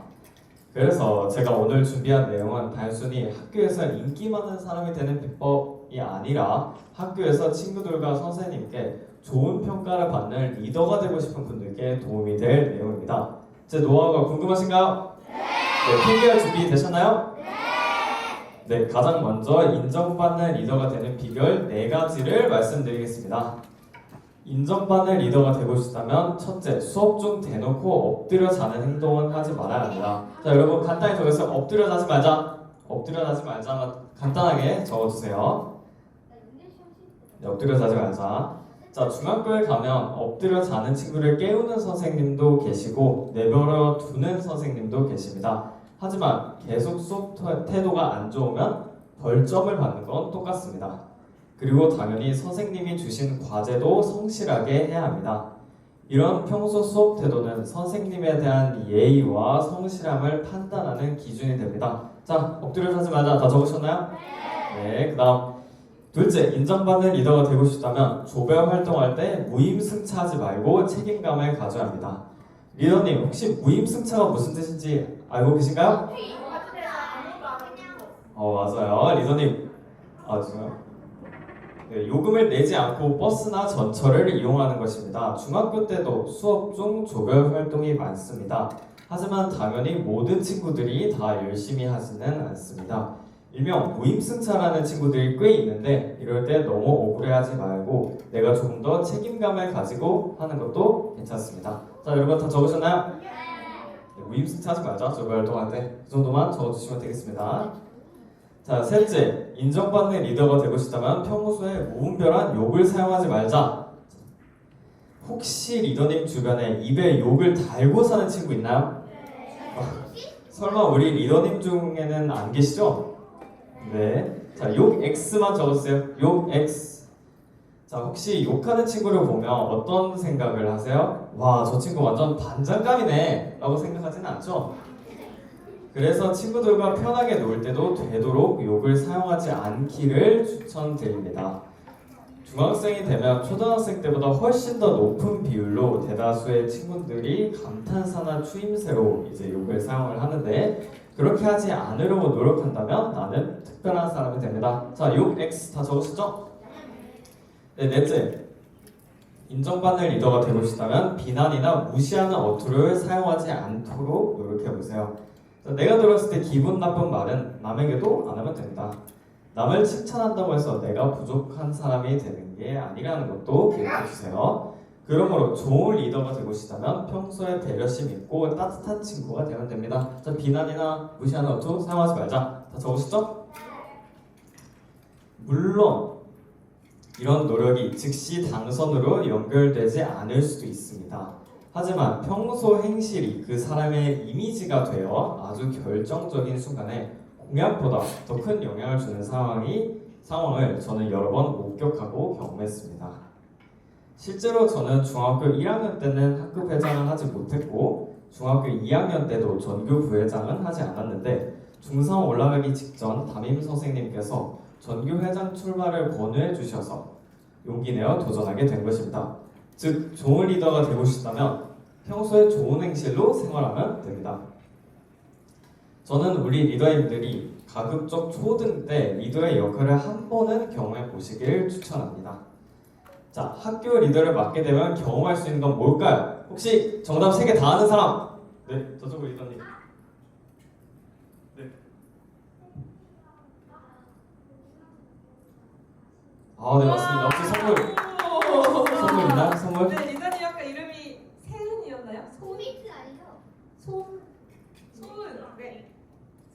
그래서 제가 오늘 준비한 내용은 단순히 학교에서 인기 많은 사람이 되는 비법이 아니라 학교에서 친구들과 선생님께 좋은 평가를 받는 리더가 되고 싶은 분들께 도움이 될 내용입니다. 제 노하우가 궁금하신가요? 네, 필기할 준비 되셨나요? 네, 가장 먼저 인정받는 리더가 되는 비결 4가지를 말씀드리겠습니다. 인정받는 리더가 되고 싶다면 첫째, 수업 중 대놓고 엎드려 자는 행동은 하지 말아야 합니다. 자, 여러분 간단히 적어서 엎드려 자지 말자. 엎드려 자지 말자 간단하게 적어주세요. 네, 엎드려 자지 말자. 자, 중학교에 가면 엎드려 자는 친구를 깨우는 선생님도 계시고 내버려 두는 선생님도 계십니다. 하지만 계속 수업 태도가 안 좋으면 벌점을 받는 건 똑같습니다. 그리고 당연히 선생님이 주신 과제도 성실하게 해야 합니다. 이런 평소 수업 태도는 선생님에 대한 예의와 성실함을 판단하는 기준이 됩니다. 자, 엎드려 자지 말자 다 적으셨나요? 네, 그 다음 둘째, 인정받는 리더가 되고 싶다면 조별 활동할 때 무임승차하지 말고 책임감을 가져야 합니다. 리더님, 혹시 무임승차가 무슨 뜻인지 알고 계신가요? 맞아요. 리더님, 지금 네, 요금을 내지 않고 버스나 전철을 이용하는 것입니다. 중학교 때도 수업 중 조별 활동이 많습니다. 하지만 당연히 모든 친구들이 다 열심히 하지는 않습니다. 일명 무임승차라는 친구들이 꽤 있는데 이럴 때 너무 억울해하지 말고 내가 조금 더 책임감을 가지고 하는 것도 괜찮습니다. 자, 여러분 다 적으셨나요? 네, 무임승차하지 말자. 조별 활동할 때 그 정도만 적어주시면 되겠습니다. 자, 셋째, 인정받는 리더가 되고 싶다면 평소에 무분별한 욕을 사용하지 말자. 혹시 리더님 주변에 입에 욕을 달고 사는 친구 있나요? 설마 우리 리더님 중에는 안 계시죠? 네. 자, 욕 X만 적어주세요. 욕 X. 자, 혹시 욕하는 친구를 보면 어떤 생각을 하세요? 와, 저 친구 완전 반장감이네 라고 생각하지는 않죠? 그래서 친구들과 편하게 놀 때도 되도록 욕을 사용하지 않기를 추천드립니다. 중학생이 되면 초등학생 때보다 훨씬 더 높은 비율로 대다수의 친구들이 감탄사나 추임새로 이제 욕을 사용을 하는데 그렇게 하지 않으려고 노력한다면 나는 특별한 사람이 됩니다. 자, 욕 X 다 적으셨죠? 네, 넷째. 인정받는 리더가 되고 싶다면 비난이나 무시하는 어투를 사용하지 않도록 노력해보세요. 내가 들었을 때 기분 나쁜 말은 남에게도 안 하면 됩니다. 남을 칭찬한다고 해서 내가 부족한 사람이 되는 게 아니라는 것도 기억해주세요. 그러므로 좋은 리더가 되고 싶다면 평소에 배려심 있고 따뜻한 친구가 되면 됩니다. 자, 비난이나 무시하는 어투 사용하지 말자. 다 적으시죠? 물론 이런 노력이 즉시 당선으로 연결되지 않을 수도 있습니다. 하지만 평소 행실이 그 사람의 이미지가 되어 아주 결정적인 순간에 공약보다 더 큰 영향을 주는 상황을 저는 여러 번 목격하고 경험했습니다. 실제로 저는 중학교 1학년 때는 학급 회장을 하지 못했고 중학교 2학년 때도 전교 부회장은 하지 않았는데 중3 올라가기 직전 담임 선생님께서 전교 회장 출마를 권유해 주셔서 용기 내어 도전하게 된 것입니다. 즉, 좋은 리더가 되고 싶다면 평소에 좋은 행실로 생활하면 됩니다. 저는 우리 리더님들이 가급적 초등 때 리더의 역할을 한 번은 경험해 보시길 추천합니다. 자, 학교 리더를 맡게 되면 경험할 수 있는 건 뭘까요? 혹시 정답 3개 다 아는 사람? 네, 저쪽으로 리더님. 네. 네, 맞습니다. 혹시 선물 있나요? 선물? 네, 리더님 아까 이름이 세은이었나요? 소비트 아니죠? 소은. 네.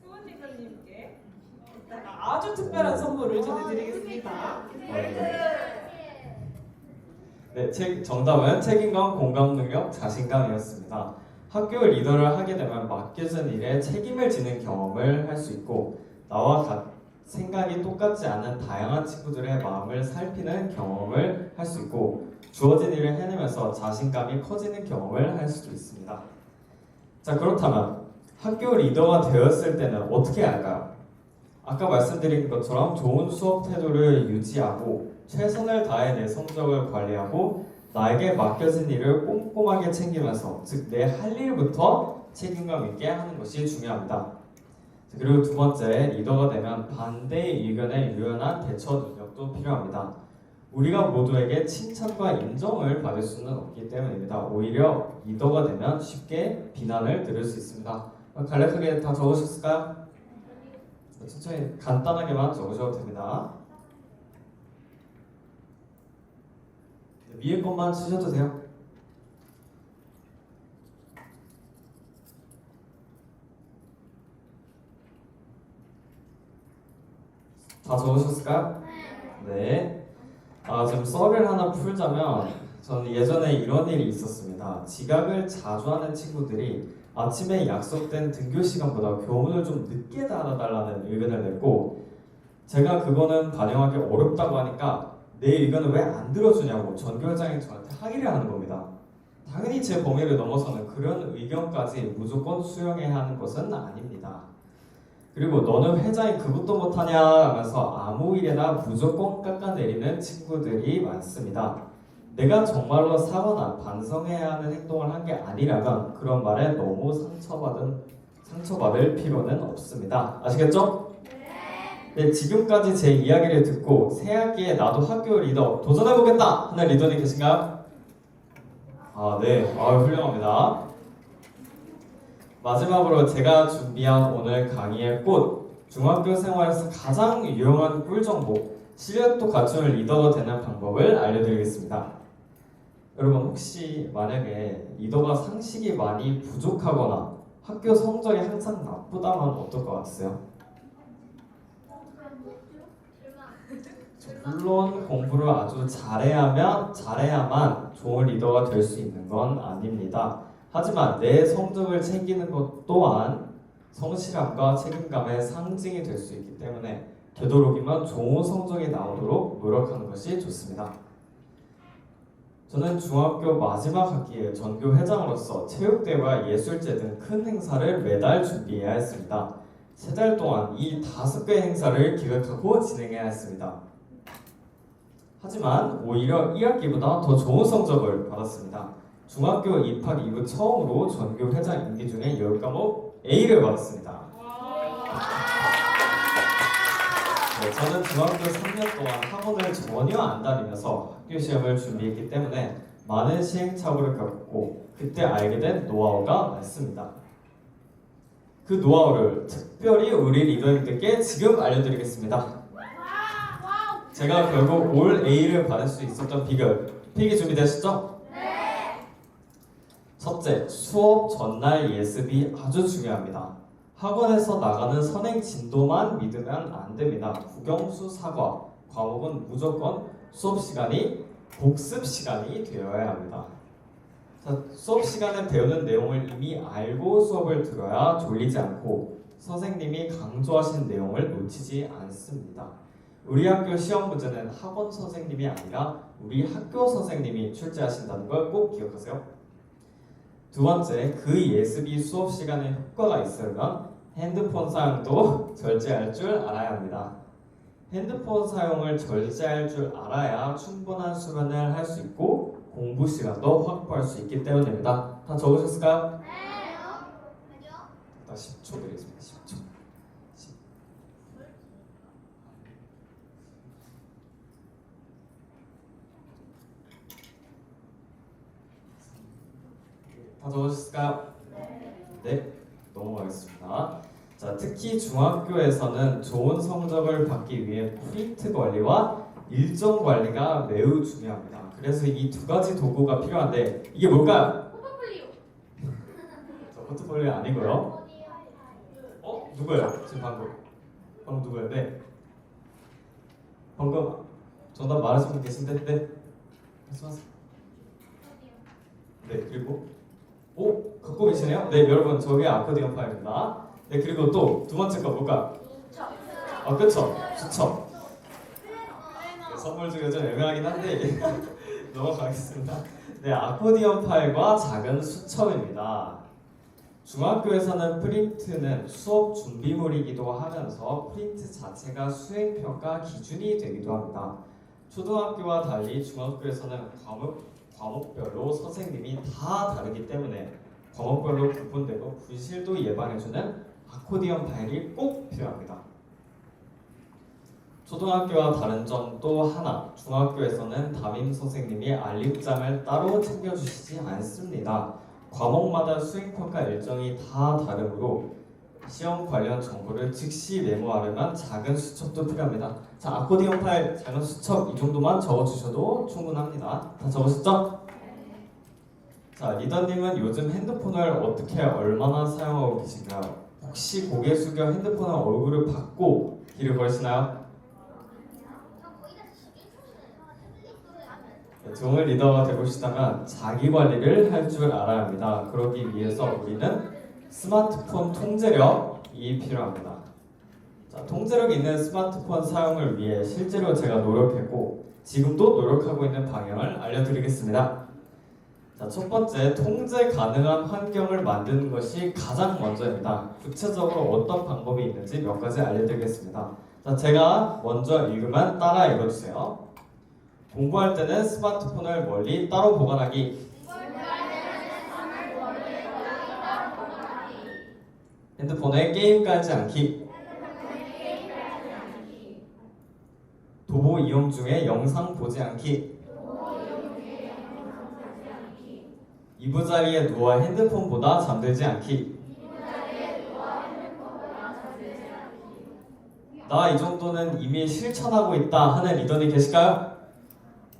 소은 리더님께 이따가 아주 특별한 선물을 전해드리겠습니다. 네, 정답은 책임감, 공감 능력, 자신감이었습니다. 학교 리더를 하게 되면 맡겨진 일에 책임을 지는 경험을 할 수 있고 나와 생각이 똑같지 않은 다양한 친구들의 마음을 살피는 경험을 할 수 있고 주어진 일을 해내면서 자신감이 커지는 경험을 할 수도 있습니다. 자, 그렇다면 학교 리더가 되었을 때는 어떻게 해야 할까요? 아까 말씀드린 것처럼 좋은 수업 태도를 유지하고 최선을 다해 내 성적을 관리하고 나에게 맡겨진 일을 꼼꼼하게 챙기면서 즉 내 할 일부터 책임감 있게 하는 것이 중요합니다. 그리고 두 번째, 리더가 되면 반대의 의견에 유연한 대처 능력도 필요합니다. 우리가 모두에게 칭찬과 인정을 받을 수는 없기 때문입니다. 오히려 리더가 되면 쉽게 비난을 들을 수 있습니다. 간략하게 다 적으셨을까요? 천천히 간단하게만 적으셔도 됩니다. 위에 것만 쓰셔도 돼요. 다 적으셨을까요? 네. 좀 썰을 하나 풀자면 저는 예전에 이런 일이 있었습니다. 지각을 자주 하는 친구들이 아침에 약속된 등교 시간보다 교문을 좀 늦게 닫아달라는 의견을 냈고 제가 그거는 반영하기 어렵다고 하니까 내 의견을 왜 안 들어주냐고 전교회장이 저한테 항의를 하는 겁니다. 당연히 제 범위를 넘어서는 그런 의견까지 무조건 수용해야 하는 것은 아닙니다. 그리고 너는 회장이 그것도 못하냐 하면서 아무 일에나 무조건 깎아내리는 친구들이 많습니다. 내가 정말로 사거나 반성해야 하는 행동을 한 게 아니라면 그런 말에 너무 상처받을 필요는 없습니다. 아시겠죠? 네, 지금까지 제 이야기를 듣고 새 학기에 나도 학교 리더 도전해보겠다 하는 리더님 계신가요? 네, 훌륭합니다. 마지막으로 제가 준비한 오늘 강의의 꽃, 중학교 생활에서 가장 유용한 꿀 정보, 실력도 갖춘 리더가 되는 방법을 알려드리겠습니다. 여러분 혹시 만약에 리더가 상식이 많이 부족하거나 학교 성적이 항상 나쁘다면 어떨 것 같으세요? 물론 공부를 아주 잘해야만 좋은 리더가 될 수 있는 건 아닙니다. 하지만 내 성적을 챙기는 것 또한 성실함과 책임감의 상징이 될 수 있기 때문에 되도록이면 좋은 성적이 나오도록 노력하는 것이 좋습니다. 저는 중학교 마지막 학기에 전교 회장으로서 체육대회와 예술제 등 큰 행사를 매달 준비해야 했습니다. 3달 동안 이 5개 행사를 기획하고 진행해야 했습니다. 하지만 오히려 1학기보다 더 좋은 성적을 받았습니다. 중학교 입학 이후 처음으로 전교 회장 임기 중에 10과목 A를 받았습니다. 네, 저는 중학교 3년 동안 학원을 전혀 안 다니면서 학교 시험을 준비했기 때문에 많은 시행착오를 겪고 그때 알게 된 노하우가 많습니다. 그 노하우를 특별히 우리 리더님들께 지금 알려드리겠습니다. 제가 결국 올 A를 받을 수 있었던 비결, 필기 준비되셨죠? 네! 첫째, 수업 전날 예습이 아주 중요합니다. 학원에서 나가는 선행 진도만 믿으면 안 됩니다. 국영수 사과, 과목은 무조건 수업 시간이 복습 시간이 되어야 합니다. 자, 수업 시간에 배우는 내용을 이미 알고 수업을 들어야 졸리지 않고 선생님이 강조하신 내용을 놓치지 않습니다. 우리 학교 시험 문제는 학원 선생님이 아니라 우리 학교 선생님이 출제하신다는 걸 꼭 기억하세요. 두 번째, 그 예습이 수업 시간에 효과가 있으려면 핸드폰 사용도 절제할 줄 알아야 합니다. 핸드폰 사용을 절제할 줄 알아야 충분한 수면을 할 수 있고 공부 시간도 확보할 수 있기 때문입니다. 다 적으셨을까요? 네. 나 10초 드리겠습니다. 10초. 다 적으셨을까요? 네. 넘어가겠습니다. 자, 특히 중학교에서는 좋은 성적을 받기 위해 포인트 관리와 일정 관리가 매우 중요합니다. 그래서 이 두 가지 도구가 필요한데 이게 뭘까요? 포트폴리오. 저 포트폴리오 아니고요. 누구예요? 지금 방금 누구예요? 네. 방금 정답 말하신 분 계신데? 네. 말씀하세요. 네, 그리고 갖고 계시네요? 네, 여러분 저게 아코디언 파일입니다. 네, 그리고 또 두 번째 거 뭘까? 그쵸? 수첩. 네, 선물 중에 좀 애매하긴 한데 넘어가겠습니다. 네, 아코디언 파일과 작은 수첩입니다. 중학교에서는 프린트는 수업 준비물이기도 하면서 프린트 자체가 수행평가 기준이 되기도 합니다. 초등학교와 달리 중학교에서는 과목별로 선생님이 다 다르기 때문에 과목별로 구분되고 분실도 예방해주는 아코디언 파일이 꼭 필요합니다. 초등학교와 다른 점 또 하나, 중학교에서는 담임 선생님이 알림장을 따로 챙겨주시지 않습니다. 과목마다 수행평가 일정이 다 다르므로 시험 관련 정보를 즉시 메모하려면 작은 수첩도 필요합니다. 자, 아코디언 파일, 작은 수첩 이 정도만 적어주셔도 충분합니다. 다 적으셨죠? 자, 리더님은 요즘 핸드폰을 어떻게 얼마나 사용하고 계신가요? 혹시 고개 숙여 핸드폰을 얼굴을 받고 길을 걸으시나요? 좋은 리더가 되고 싶다면 자기 관리를 할 줄 알아야 합니다. 그러기 위해서 우리는 스마트폰 통제력이 필요합니다. 자, 통제력 있는 스마트폰 사용을 위해 실제로 제가 노력했고 지금도 노력하고 있는 방향을 알려드리겠습니다. 자, 첫 번째, 통제 가능한 환경을 만드는 것이 가장 먼저입니다. 구체적으로 어떤 방법이 있는지 몇 가지 알려드리겠습니다. 자, 제가 먼저 읽으면 따라 읽어주세요. 공부할 때는 스마트폰을 멀리 따로 보관하기. 핸드폰에 게임 깔지 않기. 도보 이용 중에 영상 보지 않기. 이부자리에 누워 핸드폰보다 잠들지 않기. 나 이 정도는 이미 실천하고 있다 하는 리더님 계실까요?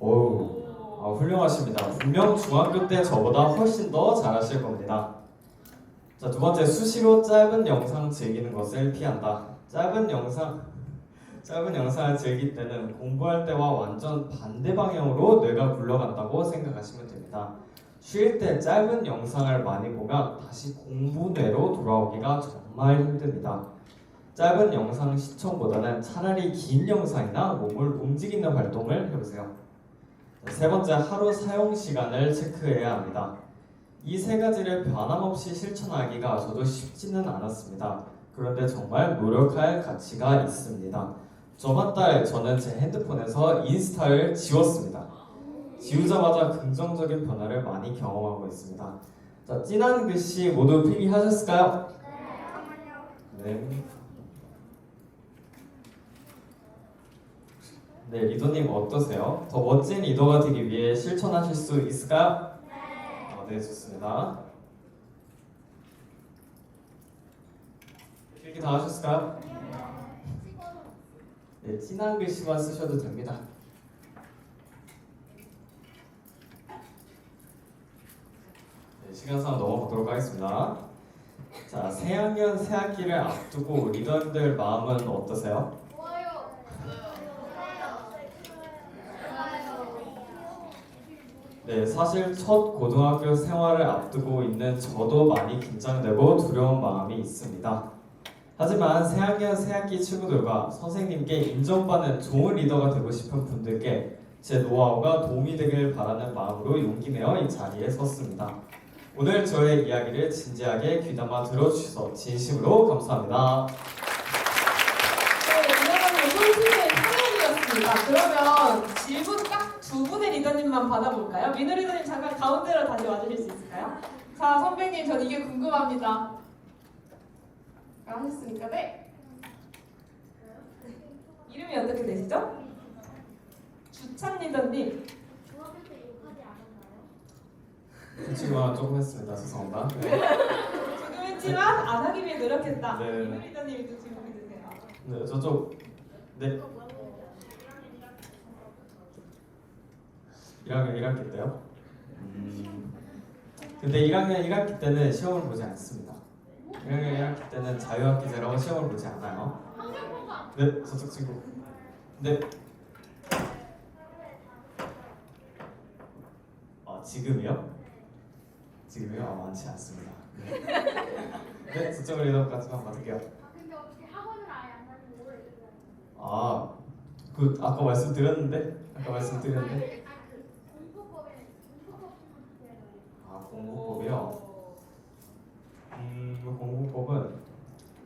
오, 훌륭하십니다. 분명 중학교 때 저보다 훨씬 더 잘하실 겁니다. 자, 두 번째, 수시로 짧은 영상 즐기는 것을 피한다. 짧은 영상을 즐길 때는 공부할 때와 완전 반대 방향으로 뇌가 굴러간다고 생각하시면 됩니다. 쉴 때 짧은 영상을 많이 보면 다시 공부 뇌로 돌아오기가 정말 힘듭니다. 짧은 영상 시청보다는 차라리 긴 영상이나 몸을 움직이는 활동을 해보세요. 세 번째, 하루 사용 시간을 체크해야 합니다. 이 세 가지를 변함없이 실천하기가 저도 쉽지는 않았습니다. 그런데 정말 노력할 가치가 있습니다. 저번 달 저는 제 핸드폰에서 인스타를 지웠습니다. 지우자마자 긍정적인 변화를 많이 경험하고 있습니다. 자, 진한 글씨 모두 필기하셨을까요? 네. 네, 리더님 어떠세요? 더 멋진 리더가 되기 위해 실천하실 수 있을까요? 네, 좋습니다. 필기 다 하셨을까요? 네, 진한 글씨만 쓰셔도 됩니다. 네, 시간상 넘어가도록 하겠습니다. 자, 새학년 새학기를 앞두고 리더님들 마음은 어떠세요? 네, 사실 첫 고등학교 생활을 앞두고 있는 저도 많이 긴장되고 두려운 마음이 있습니다. 하지만 새학년 새학기 친구들과 선생님께 인정받는 좋은 리더가 되고 싶은 분들께 제 노하우가 도움이 되길 바라는 마음으로 용기 내어 이 자리에 섰습니다. 오늘 저의 이야기를 진지하게 귀담아 들어주셔서 진심으로 감사합니다. 네, 이거는 솔직히 사연이었습니다. 그러면 질문 딱 두 분의 리더님만 받아볼까요? 민우 리더님 잠깐 가운데로 다시 와주실 수 있을까요? 자, 선배님, 전 이게 궁금합니다. 하셨으니까 네. 이름이 어떻게 되시죠? 주찬 리더님. 중학교 때 욕하지 않았나요? 솔직히만 조금 했습니다. 죄송합니다. 네. 조금 했지만 안 하기 위해 노력했다. 네. 민우 리더님이 또 질문이 드세요. 네, 저쪽. 네. 1학년 1학기 때요? 근데 1학년 1학기 때는 시험을 보지 않습니다. 1학년 1학기 때는 자유학기제라고 시험을 보지 않아요. 네, 저쪽 친구. 네. 지금이요? 지금이요? 많지 않습니다. 네, 저쪽으로 리더까지만 받을게요. 근데 어떻게 학원을 아예 안 다니고 오래 있어요? 그 아까 말씀드렸는데 공부법이요. 공부법은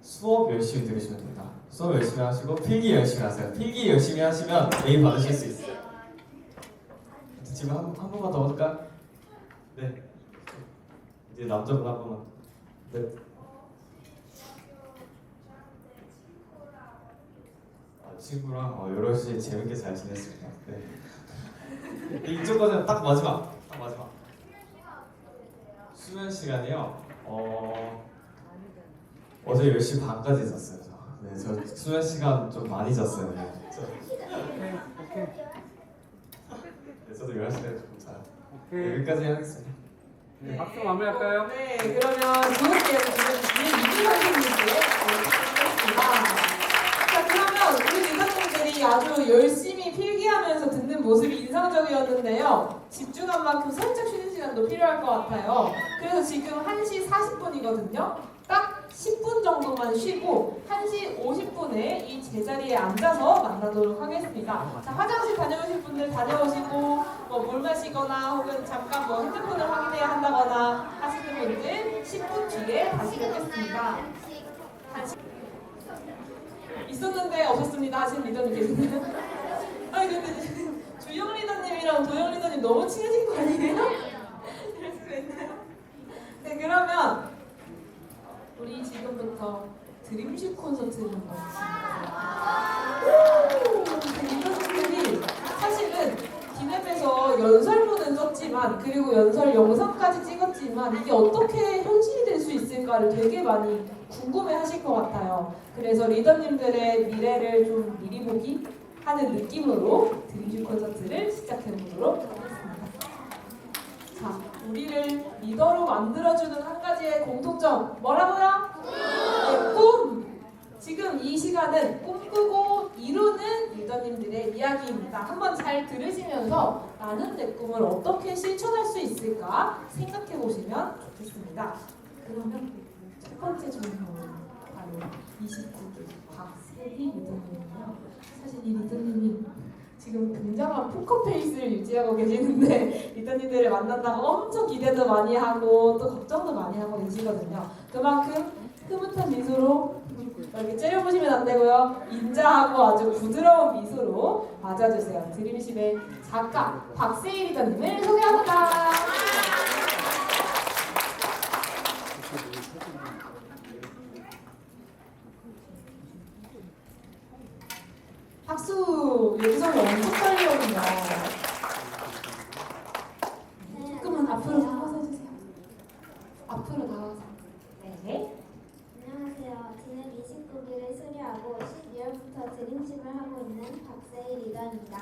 수업 열심히 들으시면 됩니다. 수업 열심히 하시고 필기 열심히 하세요. 필기 열심히 하시면 A 받으실 수 있어요. 지금 한 번만 더 할까? 네. 이제 남자분 한 번만. 네. 친구랑 여러 시 재밌게 잘 지냈습니다. 네. 이쪽까지는 딱 마지막. 수면 시간이요. 어제 10시 반까지 잤어요. 네, 저 수면 시간 좀 많이 잤어요. 네. 네, 저도 11시에 좀 자요. 네, 여기까지 하겠습니다. 네, 박수 마무리할까요? 네, 그러면 좋은 기회를 주신 이준 선생님께 하겠습니다. 자, 그러면 우리 리더님들이 아주 열심히 필기하면서 듣는 모습이 인상적이었는데요. 집중한 만큼 살짝 쉬는 시간도 필요할 것 같아요. 그래서 지금 1시 40분이거든요. 딱 10분 정도만 쉬고 1시 50분에 이 제자리에 앉아서 만나도록 하겠습니다. 자, 화장실 다녀오실 분들 다녀오시고 물 마시거나 혹은 잠깐 핸드폰을 확인해야 한다거나 하시는 분들 10분 뒤에 다시 뵙겠습니다. 있었는데 없었습니다 하신 리더님 계시나요? 아니 근데 지금 주영 리더님이랑 도영 리더님 너무 친해진 거 아니에요? 이럴 수가 있나요? 네, 그러면 우리 지금부터 드림쉽 콘서트를 한번 리더님들이 사실은 디맵에서 연설문은 썼지만 그리고 연설 영상까지 찍었지만 이게 어떻게 현실이 될 수 있을까를 되게 많이 궁금해 하실 것 같아요. 그래서 리더님들의 미래를 좀 미리 보기 하는 느낌으로 드림쉽 콘서트를 시작해 보도록 하겠습니다. 자, 우리를 리더로 만들어주는 한 가지의 공통점 뭐라고요? 네, 꿈! 지금 이 시간은 꿈꾸고 이루는 리더님들의 이야기입니다. 한번 잘 들으시면서 나는 내 꿈을 어떻게 실천할 수 있을까 생각해 보시면 좋겠습니다. 그러면 첫 번째 질문은 바로 29기 박세리 리더님이에요. 사실 이 리더님이 지금 굉장한 포커페이스를 유지하고 계시는데 리더님들을 만난다고 엄청 기대도 많이 하고 또 걱정도 많이 하고 계시거든요. 그만큼 흐뭇한 미소로 이렇게 째려보시면 안 되고요. 인자하고 아주 부드러운 미소로 맞아주세요. 드림쉽의 작가 박세희 리더님을 소개합니다. 박수! 여기서 엄청 떨리거든요. 조금만 앞으로 나와서 해주세요. 앞으로 나와서. 네. 안녕하세요. 디넷 29기를 수료하고 12월부터 드림쉽을 하고 있는 박세희 리더입니다.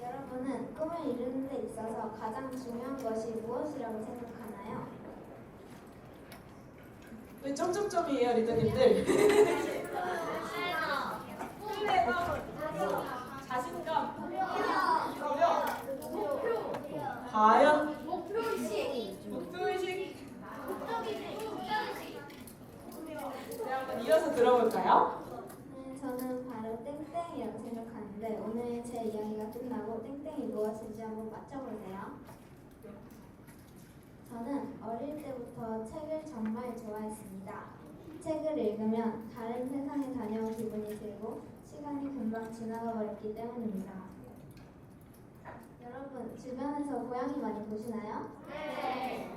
여러분은 꿈을 이루는 데 있어서 가장 중요한 것이 무엇이라고 생각하나요? 왜 점점점이에요, 리더님들? 자신감, 과연 목표의식. 네, 한번 이어서 들어볼까요? 저는 바로 땡땡이라고 생각하는데 오늘 제 이야기가 끝나고 땡땡이 무엇인지 한번 맞춰보세요. 저는 어릴 때부터 책을 정말 좋아했습니다. 책을 읽으면 다른 세상에 다녀온 기분이 들고 시간이 금방 지나가 버렸기 때문입니다. 여러분, 주변에서 고양이 많이 보시나요? 네.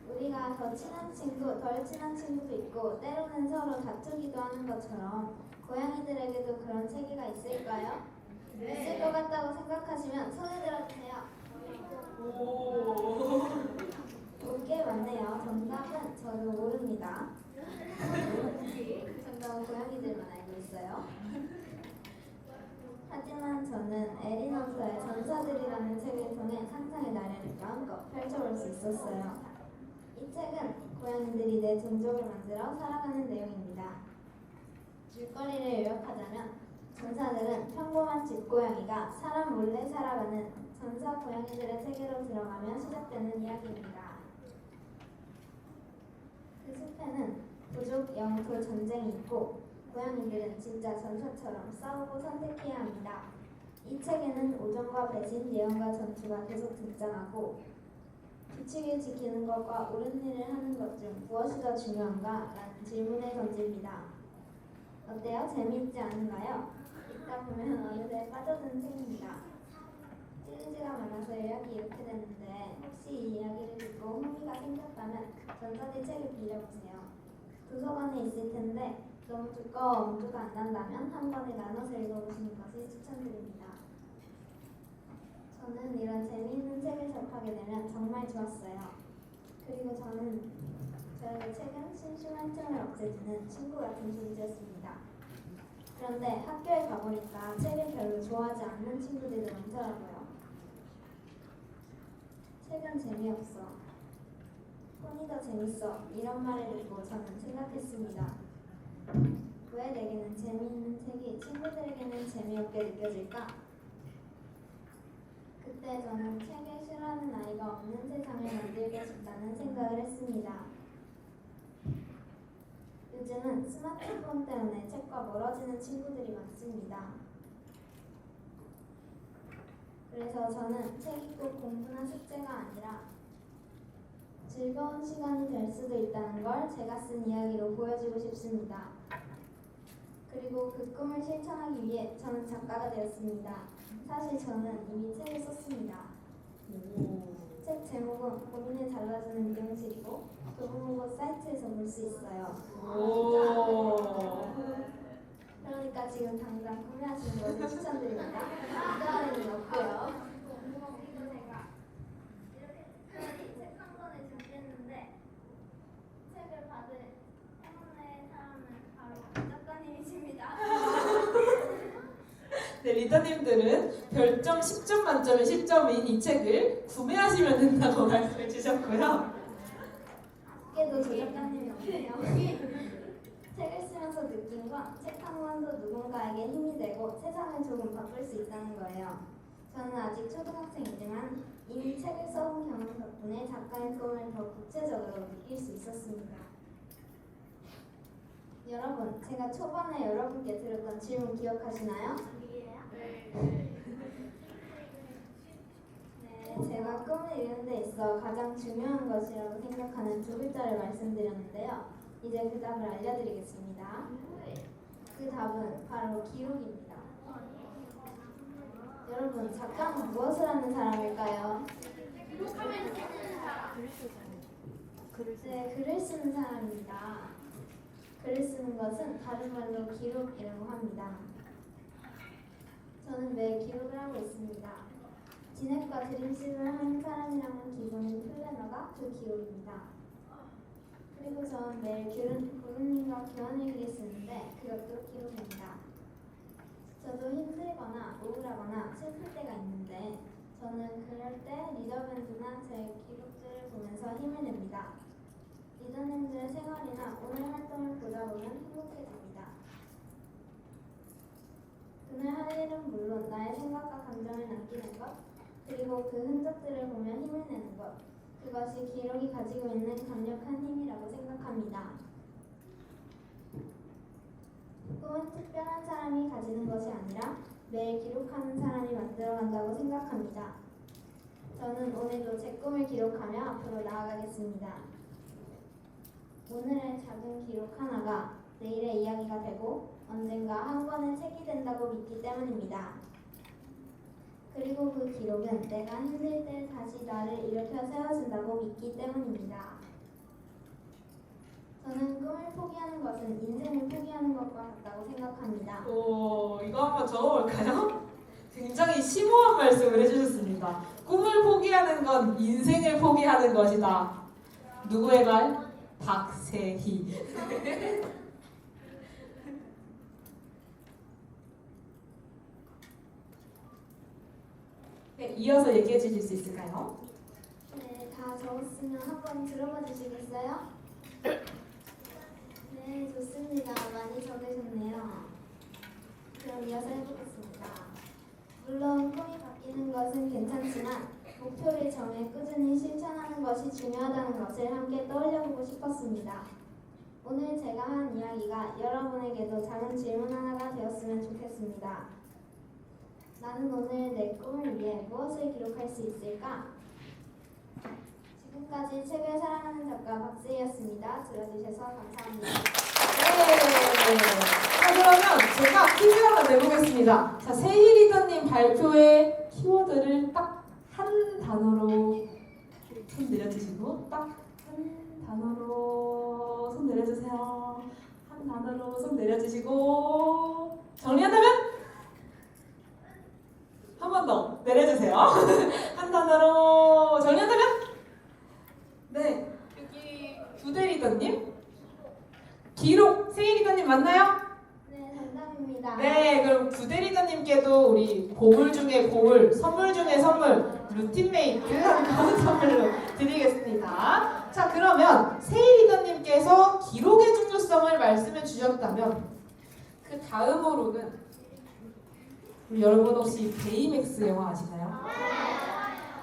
우리가 더 친한 친구, 덜 친한 친구도 있고 때로는 서로 다투기도 하는 것처럼 고양이들에게도 그런 세계가 있을까요? 있을 것 같다고 생각하시면 손을 들어주세요. 꽤 많네요. 정답은 저도 모릅니다. 정답은 고양이들만 알고 있어요. 하지만 저는 에리너서의 전사들이라는 책을 통해 상상의 나래를 마음껏 펼쳐볼 수 있었어요. 이 책은 고양이들이 내 종족을 만들어 살아가는 내용입니다. 줄거리를 요약하자면 전사들은 평범한 집고양이가 사람 몰래 살아가는 전사 고양이들의 세계로 들어가며 시작되는 이야기입니다. 그 숲에는 부족, 영토, 전쟁이 있고 고양이들은 진짜 전사처럼 싸우고 선택해야 합니다. 이 책에는 오정과 배신, 예언과 전투가 계속 등장하고 규칙을 지키는 것과 옳은 일을 하는 것 중 무엇이 더 중요한가? 라는 질문을 던집니다. 어때요? 재미있지 않은가요? 읽다 보면 어느새 빠져드는 책입니다. 시리즈가 많아서 요약이 이렇게 되는데 혹시 이 이야기를 듣고 흥미가 생겼다면 전자지 책을 빌려보세요. 도서관에 있을 텐데 너무 두꺼워 엄두가 안 난다면 한 번에 나눠서 읽어보시는 것을 추천드립니다. 저는 이런 재미있는 책을 접하게 되면 정말 좋았어요. 그리고 저는 저에게 책은 심심한 틈을 없애주는 친구 같은 존재였습니다. 그런데 학교에 가보니까 책을 별로 좋아하지 않는 친구들도 많더라고요. 책은 재미없어. 폰이 더 재밌어. 이런 말을 듣고 저는 생각했습니다. 왜 내게는 재미있는 책이 친구들에게는 재미없게 느껴질까? 그때 저는 책을 싫어하는 아이가 없는 세상을 만들고 싶다는 생각을 했습니다. 요즘은 스마트폰 때문에 책과 멀어지는 친구들이 많습니다. 그래서 저는 책이 꼭 공부나 숙제가 아니라 즐거운 시간이 될 수도 있다는 걸 제가 쓴 이야기로 보여주고 싶습니다. 그리고 그 꿈을 실천하기 위해 저는 작가가 되었습니다. 사실 저는 이미 책을 썼습니다. 책 제목은 고민을 잘라주는 미용실이고 교보문고 사이트에서 볼 수 있어요. 그러니까 지금 당장 구매하시는 것을 추천드립니다. 이거는 없고요. 이렇게 특별히 책 한 권을 준비했는데 책을 받을 행운의 사람은 바로 작가님이십니다. 네, 리더님들은 별점 10점 만점에 10점인 이 책을 구매하시면 된다고 말씀해 주셨고요. 밖에도 조 작가님이 없네요. 책을 쓰면서 느낀 건 책 한 권도 누군가에게 힘이 되고 세상을 조금 바꿀 수 있다는 거예요. 저는 아직 초등학생이지만 이미 책을 써본 경험 덕분에 작가의 꿈을 더 구체적으로 느낄 수 있었습니다. 여러분, 제가 초반에 여러분께 드렸던 질문 기억하시나요? 네, 제가 꿈을 이루는 데 있어 가장 중요한 것이라고 생각하는 두 글자를 말씀드렸는데요. 이제 그 답을 알려드리겠습니다. 그 답은 바로 기록입니다. 여러분, 작가는 무엇을 하는 사람일까요? 네, 글을 쓰는 사람입니다. 글을 쓰는 것은 다른 말로 기록이라고 합니다. 저는 매일 기록을 하고 있습니다. 진액과 드림십을 하는 사람이라면 기본인 플래너가 그 기록입니다. 그리고 저는 매일 부모님과 교환일기를 쓰는데 그것도 기록입니다. 저도 힘들거나 우울하거나 슬플 때가 있는데 저는 그럴 때 리더밴드나 제 기록들을 보면서 힘을 냅니다. 리더님들의 생활이나 오늘 활동을 보다 보면 행복해집니다. 그날 할 일은 물론 나의 생각과 감정을 남기는 것, 그리고 그 흔적들을 보며 힘을 내는 것, 그것이 기록이 가지고 있는 강력한 힘이라고 생각합니다. 꿈은 특별한 사람이 가지는 것이 아니라 매일 기록하는 사람이 만들어간다고 생각합니다. 저는 오늘도 제 꿈을 기록하며 앞으로 나아가겠습니다. 오늘의 작은 기록 하나가 내일의 이야기가 되고 언젠가 한 권의 책이 된다고 믿기 때문입니다. 그리고 그 기록은 내가 힘들 때 다시 나를 일으켜 세워준다고 믿기 때문입니다. 저는 꿈을 포기하는 것은 인생을 포기하는 것과 같다고 생각합니다. 오, 이거 한번 적어볼까요? 굉장히 심오한 말씀을 해주셨습니다. 꿈을 포기하는 건 인생을 포기하는 것이다. 누구의 말? 박세희. 네, 이어서 얘기해 주실 수 있을까요? 네, 다 적었으면 한번 들어봐 주시겠어요? 네, 좋습니다. 많이 적으셨네요. 그럼 이어서 해보겠습니다. 물론 꿈이 바뀌는 것은 괜찮지만 목표를 정해 꾸준히 실천하는 것이 중요하다는 것을 함께 떠올려보고 싶었습니다. 오늘 제가 한 이야기가 여러분에게도 작은 질문 하나가 되었으면 좋겠습니다. 나는 오늘 내 꿈을 위해 무엇을 기록할 수 있을까? 지금까지 책을 사랑하는 작가 박세희였습니다. 들어주셔서 감사합니다. 네. 자, 그러면 제가 퀴즈 하나 내보겠습니다. 자, 세희 리더님 발표의 키워드를 딱 한 단어로 손 내려주시고 딱 한 단어로 손 내려주세요. 한 단어로 손 내려주시고 정리한다면 한 번 더 내려주세요. 한 단어로 정리한다면 네, 여기 구대 리더님 기록 세희 리더님 맞나요? 네, 정답입니다. 네, 그럼 구대 리더님께도 우리 보물 중에 보물, 선물 중에 선물, 루틴메이트 한번 선물로 드리겠습니다. 자, 그러면 세희 리더님께서 기록의 중요성을 말씀해 주셨다면 그 다음으로는 우리 여러분 혹시 베이맥스 영화 아시나요?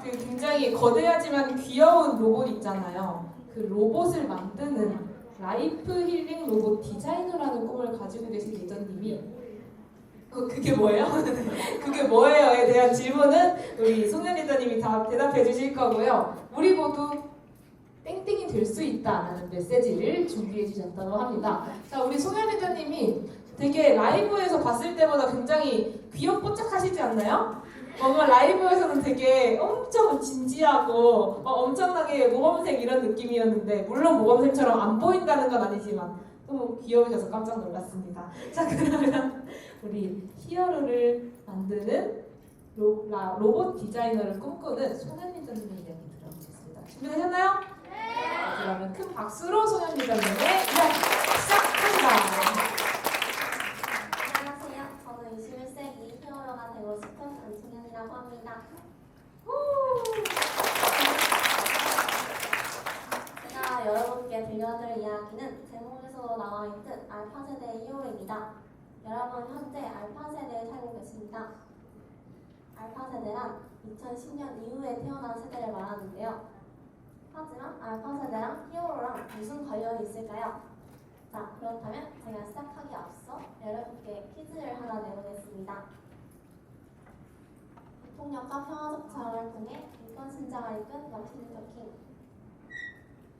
그 굉장히 거대하지만 귀여운 로봇 있잖아요. 그 로봇을 만드는 라이프 힐링 로봇 디자이너라는 꿈을 가지고 계신 리더님이 그게 뭐예요? 그게 뭐예요?에 대한 질문은 우리 송현 리더님이 다 대답해 주실 거고요. 우리 모두 땡땡이 될 수 있다라는 메시지를 준비해 주셨다고 합니다. 자, 우리 송현 리더님이 되게 라이브에서 봤을 때마다 굉장히 귀염뽀짝하시지 않나요? 뭔가 라이브에서는 되게 엄청 진지하고 엄청나게 모범생 이런 느낌이었는데 물론 모범생처럼 안 보인다는 건 아니지만 너무 귀여우셔서 깜짝 놀랐습니다. 자, 그러면 우리 히어로를 만드는 로봇 디자이너를 꿈꾸는 송현 리더님의 이야기 들어보겠습니다. 준비되셨나요? 네! 그러면 큰 박수로 송현 리더님의 이야기 시작합니다. 안녕하세요. 저는 21세기 히어로가 되고 싶은 안승현이라고 합니다. 제가 여러분께 들려드릴 이야기는 제목에서도 나와 있듯 알파 세대의 히어로입니다. 여러분 현재 알파 세대에 살고 계십니다. 알파 세대란 2010년 이후에 태어난 세대를 말하는데요. 하지만 알파 세대랑 히어로랑 무슨 관련이 있을까요? 자, 그렇다면 제가 시작하기 앞서 여러분께 퀴즈를 하나 내보겠습니다. 대통령과 평화적 저항을 통해 인권 신장을 이끈 마틴 루터 킹.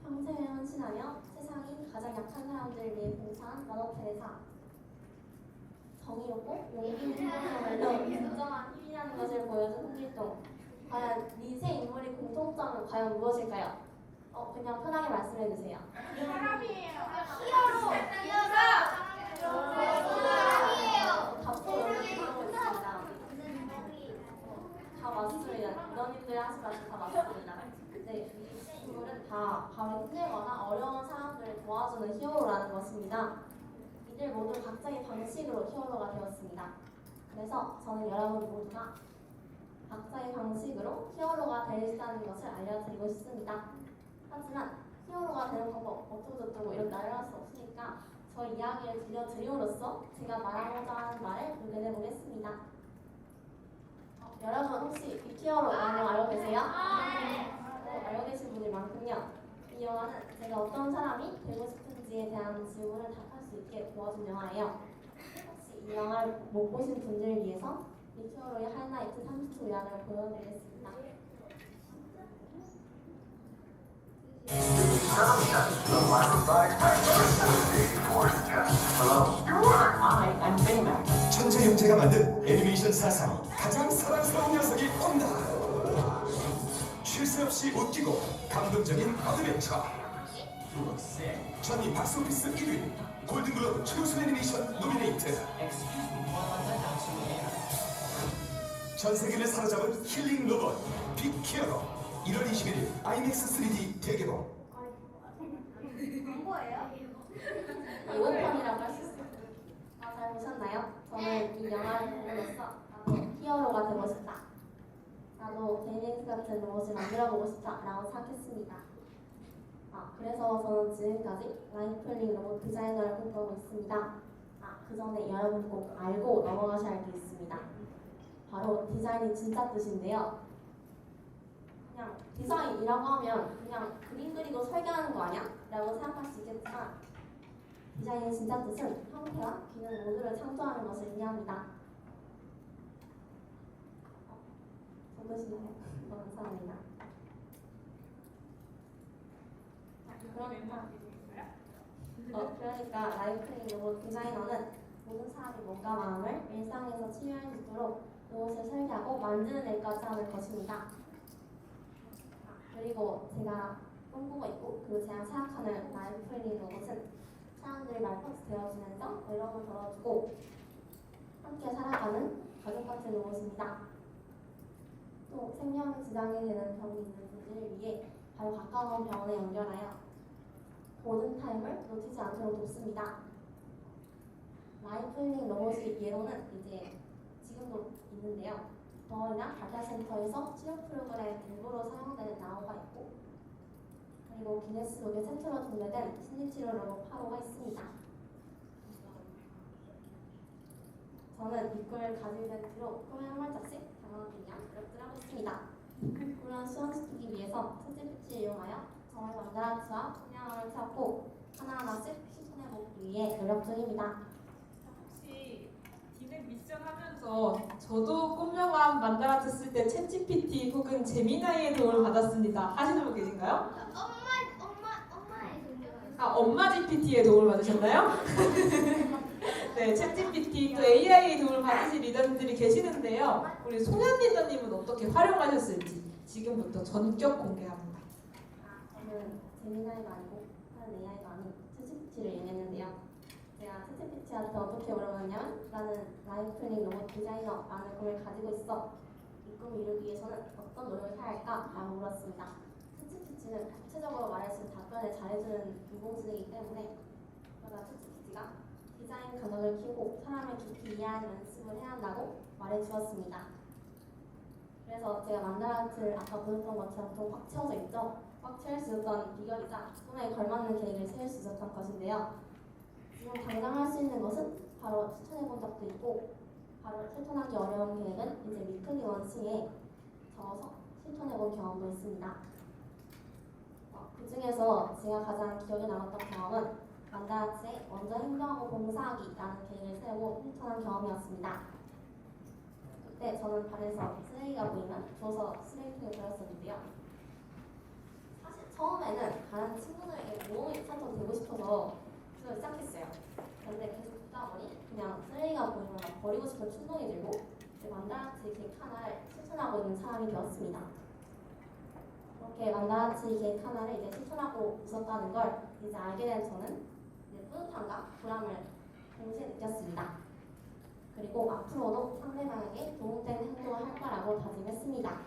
평생을 헌신하며 세상이 가장 약한 사람들을 위해 봉사한 마더 테레사. 정의롭고 용기 있는 행동이야말로 진정한 힘이라는 것을 보여준 홍길동. 과연 이 세 인물의 공통점은 과연 무엇일까요? 그냥 편하게 말씀해주세요. 사람이에요. 히어로! 답도 하고 있습니다. 다 맞습니다. 너님들 하시다시 다 맞습니다. 네, 이 인물은 다 바로 힘들거나 어려운 사람들을 도와주는 히어로라는 것입니다. 이들 모두 각자의 방식으로 히어로가 되었습니다. 그래서 저는 여러분 모두가 각자의 방식으로 히어로가 될 수 있다는 것을 알려드리고 싶습니다. 하지만 히어로가 되는 방법 어쩌고저쩌고 이렇게 알려할 수 없으니까 저 이야기를 들려드림으로써 제가 말하고자 하는 말을 녹여내 보겠습니다. 여러분 혹시 빅히어로 영화 알고 계세요? 알고 계신 분이 많군요. 이 영화는 제가 어떤 사람이 되고 싶은지에 대한 질문을 답할 수 있게 도와준 영화예요. 혹시 이 영화를 못 보신 분들을 위해서 빅히어로의 하이라이트 30초 요약을 보여드리겠습니다. 천재 형제가 만든 애니메이션 사상 가장 사랑스러운 녀석이 온다. 쉴 새 없이 웃기고 감동적인 어드벤처. 전이 박스오피스 1위, 골든글로브 최우수 애니메이션 노미네이트. 전 세계를 사로잡은 힐링 로봇 빅히어로. 1월 21일 아이맥스 3D 대개봉. 광고예요? 예고편이라고 할 수 있어요. 잘 보셨나요? 저는 이 영화를 보면서 나도 히어로가 되고 싶다. 나도 베이맥스 같은 로봇을 만들어보고 싶다라고 생각했습니다. 그래서 저는 지금까지 라이플링 로봇 디자이너를 꿈꾸고 있습니다. 그 전에 여러분 꼭 알고 넘어가셔야 할 게 있습니다. 바로 디자인이 진짜 뜻인데요. 그냥 디자인이라고 하면 그냥 그림 그리고 설계하는 거 아니야? 라고 생각할 수 있겠지만 디자인의 진짜 뜻은 형태와 기능 모두를 창조하는 것을 의미합니다. 정도시나요? 감사합니다. 그러니까 라이프링 로봇 디자이너는 모든 사람이 몸과 마음을 일상에서 치유할 수 있도록 로봇을 설계하고 만드는 일까지 하는 것입니다. 그리고 제가 꿈꾸고 있고 그리고 제가 생각하는 라이프링 로봇은 사람들이 말벗이 되어주면서 외로움을 덜어주고 함께 살아가는 가족 같은 로봇입니다. 또 생명 지장이 되는 병이 있는 분들을 위해 바로 가까운 병원에 연결하여 골든타임을 놓치지 않도록 돕습니다. 라이프힐링 로봇의 예로는 이제 지금도 있는데요. 병원이나 발달센터에서 치료 프로그램 일부로 사용되는 나우가 있고 그리고 기네스북에 최초로 등재된 심리치료 로봇 파로가 있습니다. 저는 이걸 가지게 된 뒤로 꿈에 한 발짝씩 다가가기 위한 노력들을 하고 있습니다. 꿈을 수완시키기 위해서 챗GPT를 이용하여 저의 만다라츠와 분야를 찾고 하나하나씩 실천해보기 위해 노력 중입니다. 혹시 기획 미션 하면서 저도 꿈명한 만다라트 쓸 때 챗GPT 혹은 제미나이의 도움을 받았습니다. 하시는 분 계신가요? 엄마의 동료가 아, 엄마 GPT의 도움을 받으셨나요? 네, 챗GPT 또 AI의 도움을 받으신 리더님들이 계시는데요. 우리 소년 리더님은 어떻게 활용하셨을지 지금부터 전격 공개합니다. 저는 제미나이가 아니고 다른 AI가 아닌 챗GPT를 이용했는데요. 제가 챗GPT한테 어떻게 물어봤냐면 나는 라이프링 로봇 디자이너라는 꿈을 가지고 있어. 이 꿈을 이루기 위해서는 어떤 노력을 해야 할까? 라고 물었습니다. 챗GPT는 구체적으로 말할수록 답변을 잘해주는 인공지능이기 때문에 그러다 챗GPT가 디자인 감각을 키우고 사람을 깊이 이해하는 연습을 해야 한다고 말해주었습니다. 그래서 제가 만다라트를 아까 보셨던 것처럼 좀 꽉 채워져 있죠? 꽉 채울 수 있었던 비결이자 꿈에 걸맞는 계획을 세울 수 있었던 것인데요. 지금 당장 할 수 있는 것은 바로 추천해본 적도 있고 바로 실천하기 어려운 계획은 이제 위클리 원칙에 적어서 실천해본 경험도 있습니다. 그 중에서 제가 가장 기억에 남았던 경험은 만다라츠에 먼저 행동하고 봉사하기라는 계획을 세우고 실천한 경험이었습니다. 그때 저는 반에서 쓰레기가 보이면 줘서 쓰레기통에 버렸었는데요. 사실 처음에는 다른 친구들에게 모험이 살짝 되고 싶어서 그걸 시작했어요. 그런데 계속 듣다 보니 그냥 쓰레기가 보이면 버리고 싶은 충동이 들고 만다라츠 계획 하나를 실천하고 있는 사람이 되었습니다. 그렇게 만다라츠 계획 하나를 이제 실천하고 있었다는 걸 이제 알게 된 저는 이제 뿌듯함과 보람을 동시에 느꼈습니다. 그리고 앞으로도 상대방에게 도움되는 행동을 할 거라고 다짐했습니다.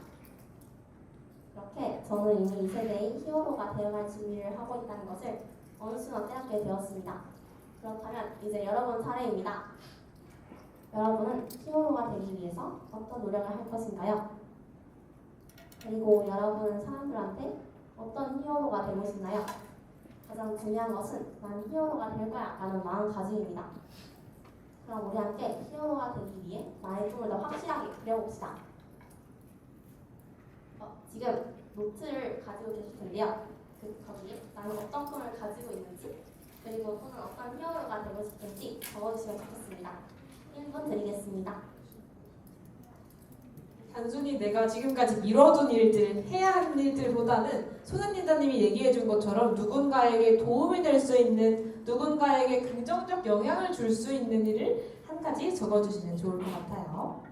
그렇게 저는 이미 2세대의 히어로가 되어갈 준비를 하고 있다는 것을 어느 순간 깨닫게 되었습니다. 그렇다면 이제 여러분 차례입니다. 여러분은 히어로가 되기 위해서 어떤 노력을 할 것인가요? 그리고 여러분은 사람들한테 어떤 히어로가 되고 싶나요? 가장 중요한 것은 난 히어로가 될 거야 라는 마음가짐입니다. 그럼 우리 함께 히어로가 되기 위해 나의 꿈을 더 확실하게 그려봅시다. 지금 노트를 가지고 계실 텐데요. 거기에 나는 어떤 꿈을 가지고 있는지 그리고 또는 어떤 히어로가 되고 싶은지 적어주시면 좋겠습니다. 1분 드리겠습니다. 단순히 내가 지금까지 미뤄둔 일들, 해야 하는 일들보다는 소년 리더님이 얘기해준 것처럼 누군가에게 도움이 될 수 있는, 누군가에게 긍정적 영향을 줄 수 있는 일을 한 가지 적어주시면 좋을 것 같아요.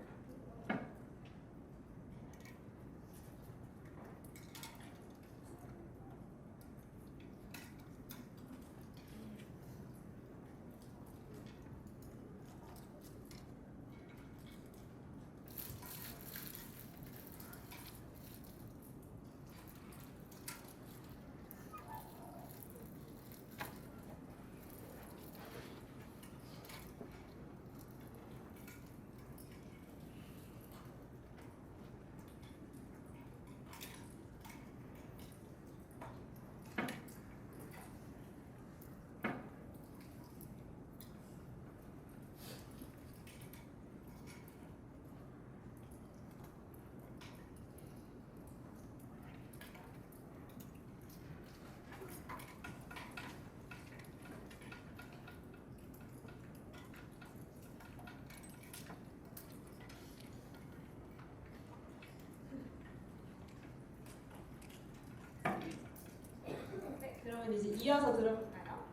그러면 이제 이어서 들어볼까요?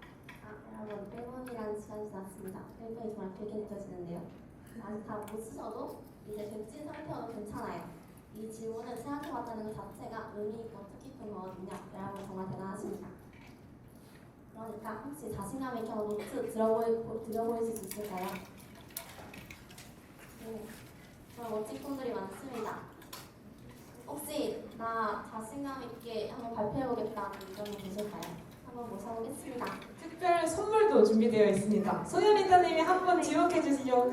여러분 1번이라는 시간이 지났습니다. 1번이 정말 길게 느껴지는데요. 아직 다 못 쓰셔도 이제 백지 상태여도 괜찮아요. 이 질문을 생각해봤다는 것 자체가 의미 있고 뜻깊은 거거든요. 여러분 정말 대단하십니다. 그러니까 혹시 자신감 있게 한번 노트 들어보실 수 있을까요? 정말 멋진 분들이 많습니다. 혹시 나 자신감 있게 한번 발표해보겠다는 의견이 계실까요? 한번 모셔보겠습니다. 특별 선물도 준비되어 있습니다. 소연 리더님이 한번 지목해 주시죠.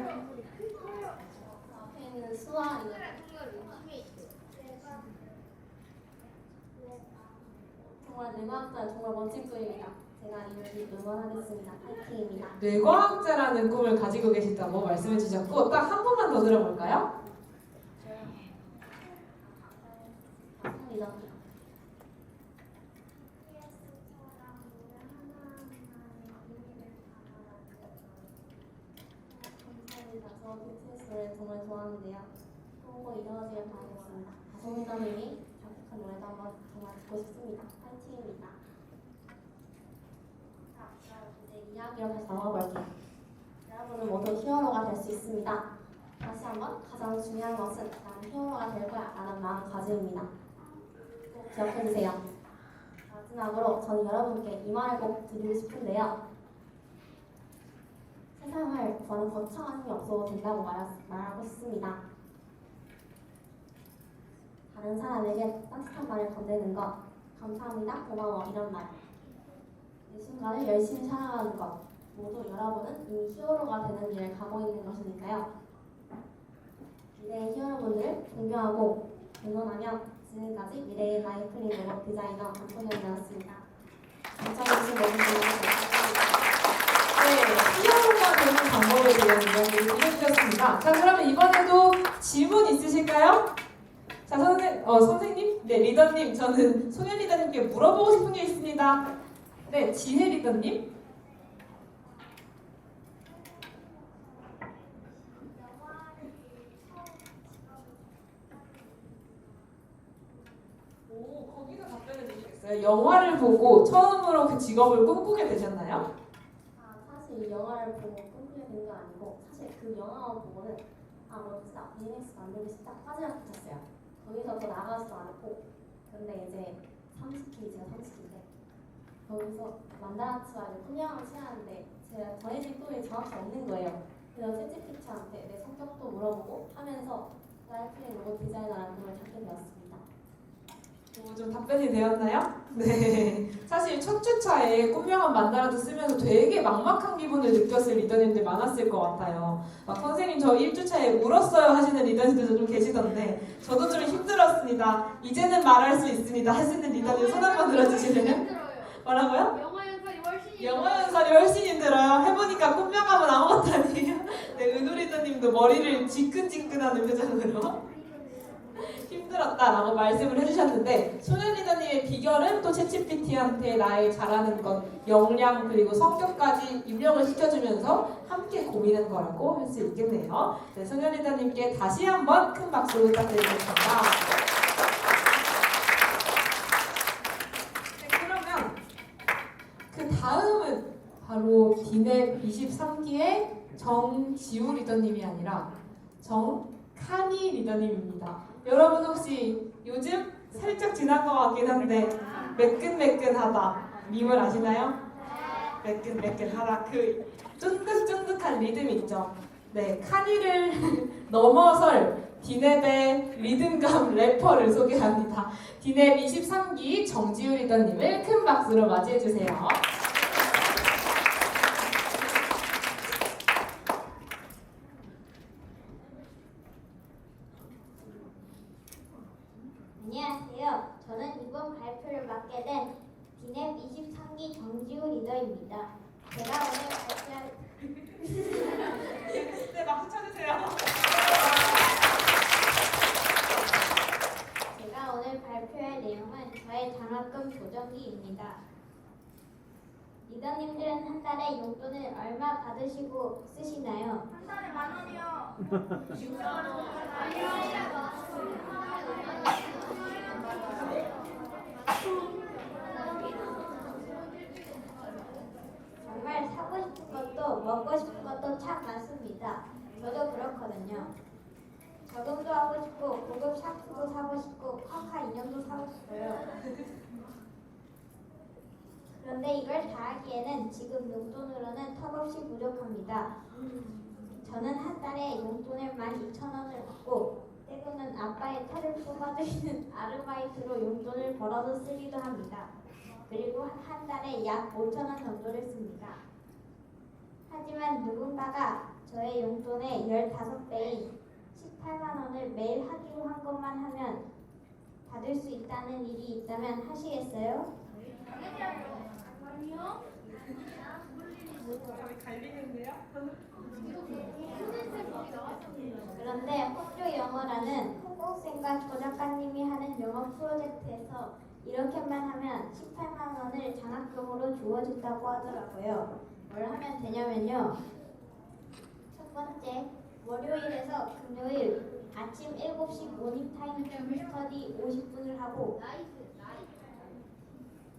앞에 있는 수아 정말 뇌과학자 정말 멋진 꿈입니다. 제가 이를 응원하겠습니다. 파이팅입니다. 뇌과학자라는 꿈을 가지고 계시다고 말씀해 주셨고 딱 한 번만 더 들어볼까요? 감사합니다. 감사합니다. 저 BTS 노래 정말 좋아하는데요. 꼭 이루어지길 바라겠습니다. 가성민님이 작곡한 노래도 한번 정말 듣고 싶습니다. 파이팅입니다. 자, 이제 이야기로 다시 넘어가 볼게요. 여러분은 모두 히어로가 될 수 있습니다. 다시 한번 가장 중요한 것은 나는 히어로가 될 거야 라는 마음가짐입니다. 꼭 기억해주세요. 마지막으로 저는 여러분께 이 말을 꼭 드리고 싶은데요. 세상을 구하는 거창한 힘이 없어도 된다고 말하고 싶습니다. 다른 사람에게 따뜻한 말을 건네는 것, 감사합니다, 고마워 이런 말, 이 순간을 열심히 살아가는 것, 모두 여러분은 이미 히어로가 되는 길을 가고 있는 것이니까요. 미래의 히어로분들 존경하고 응원하며 지금까지 미래의 라이프닝 로봇 디자이너 안토니언이었습니다. 감사해주신 모든 분들 감사합니다. 네, 히어로가 되는 방법에 대한 이야기를 해주셨습니다. 자, 그러면 이번에도 질문 있으실까요? 자, 선생님? 네, 리더님. 저는 소연 리더님께 물어보고 싶은 게 있습니다. 네, 지혜 리더님. 오, 거기서 답변해 주시겠어요? 영화를 보고 처음으로 그 직업을 꿈꾸게 되셨나요? 사실 이 영화를 보고 꿈꾸게 된 게 아니고 사실 그 영화만 보고는 멋지다, 비즈니스 만들고 싶다까지만 붙였어요. 거기서 더 나가지도 않고 근데 이제 30기, 제가 30기인데 거기서 만다라츠와 꿈양을 취하는데 제가 정해진 꿈이 정확히 없는 거예요. 그래서 챗GPT한테 내 성격도 물어보고 하면서 라이프닝 로봇 디자이너라는 꿈을 찾게 되었습니다. 좀 답변이 되었나요? 네. 사실 첫 주차에 꿈명한 만다라도 쓰면서 되게 막막한 기분을 느꼈을 리더님들 많았을 것 같아요. 막 선생님 저 1주차에 울었어요 하시는 리더님들도 좀 계시던데 저도 좀 힘들었습니다. 이제는 말할 수 있습니다 하시는 리더님 손 한번 들어주실래요? 뭐라고요? 영어 연설이 훨씬 힘들어요. 해보니까 꿈명하면 아무것도 아니에요. 네, 은우 리더님도 머리를 지끈지끈하는 표정으로 힘들었다라고 말씀을 해주셨는데 소연 리더님의 비결은 또 챗GPT한테 나의 잘하는 것, 역량 그리고 성격까지 입력을 시켜주면서 함께 고민한 거라고 할 수 있겠네요. 네, 소연 리더님께 다시 한번 큰 박수 부탁드리겠습니다. 네, 그러면 그 다음은 바로 디넵 23기의 정지우 리더님이 아니라 정카니 리더님입니다. 여러분 혹시 요즘 살짝 지난 것 같긴 한데 매끈매끈하다 밈을 아시나요? 매끈매끈하다 그 쫀득쫀득한 리듬 있죠? 네, 카니를 넘어설 디넵의 리듬감 래퍼를 소개합니다. 디넵 23기 정지우 리더님을 큰 박수로 맞이해주세요. 안녕하세요. 저는 이번 발표를 맡게 된 디넵 23기 정지우 리더입니다. 제가 오늘 발표할 네, 박수 쳐주세요. 제가 오늘 발표할 내용은 저의 장학금 조정기입니다. 리더님들은 한 달에 용돈을 얼마 받으시고 쓰시나요? 한 달에 10,000원이요. 하고 싶은 것도 먹고 싶은 것도 참 많습니다. 저도 그렇거든요. 저금도 하고 싶고 고급 샤프도 사고 싶고 쿼카 인형도 사고 싶어요. 그런데 이걸 다 하기에는 지금 용돈으로는 턱없이 부족합니다. 저는 한 달에 용돈을 12,000원을 받고 때로는 아빠의 털을 뽑아주시는 아르바이트로 용돈을 벌어서 쓰기도 합니다. 그리고 한 달에 약 5,000원 정도를 씁니다. 하지만 누군가가 저의 용돈의 15배인 18만 원을 매일 하기로 한 것만 하면 받을 수 있다는 일이 있다면 하시겠어요? 저희 갈리는데요? 그런데 홍조 영어라는 홍콩쌤과 조 작가님이 하는 영어 프로젝트에서 이렇게만 하면 18만 원을 장학금으로 주어준다고 하더라고요. 뭘 하면 되냐면요. 첫 번째, 월요일에서 금요일 아침 7시 모닝타임 줌 스터디 50분을 하고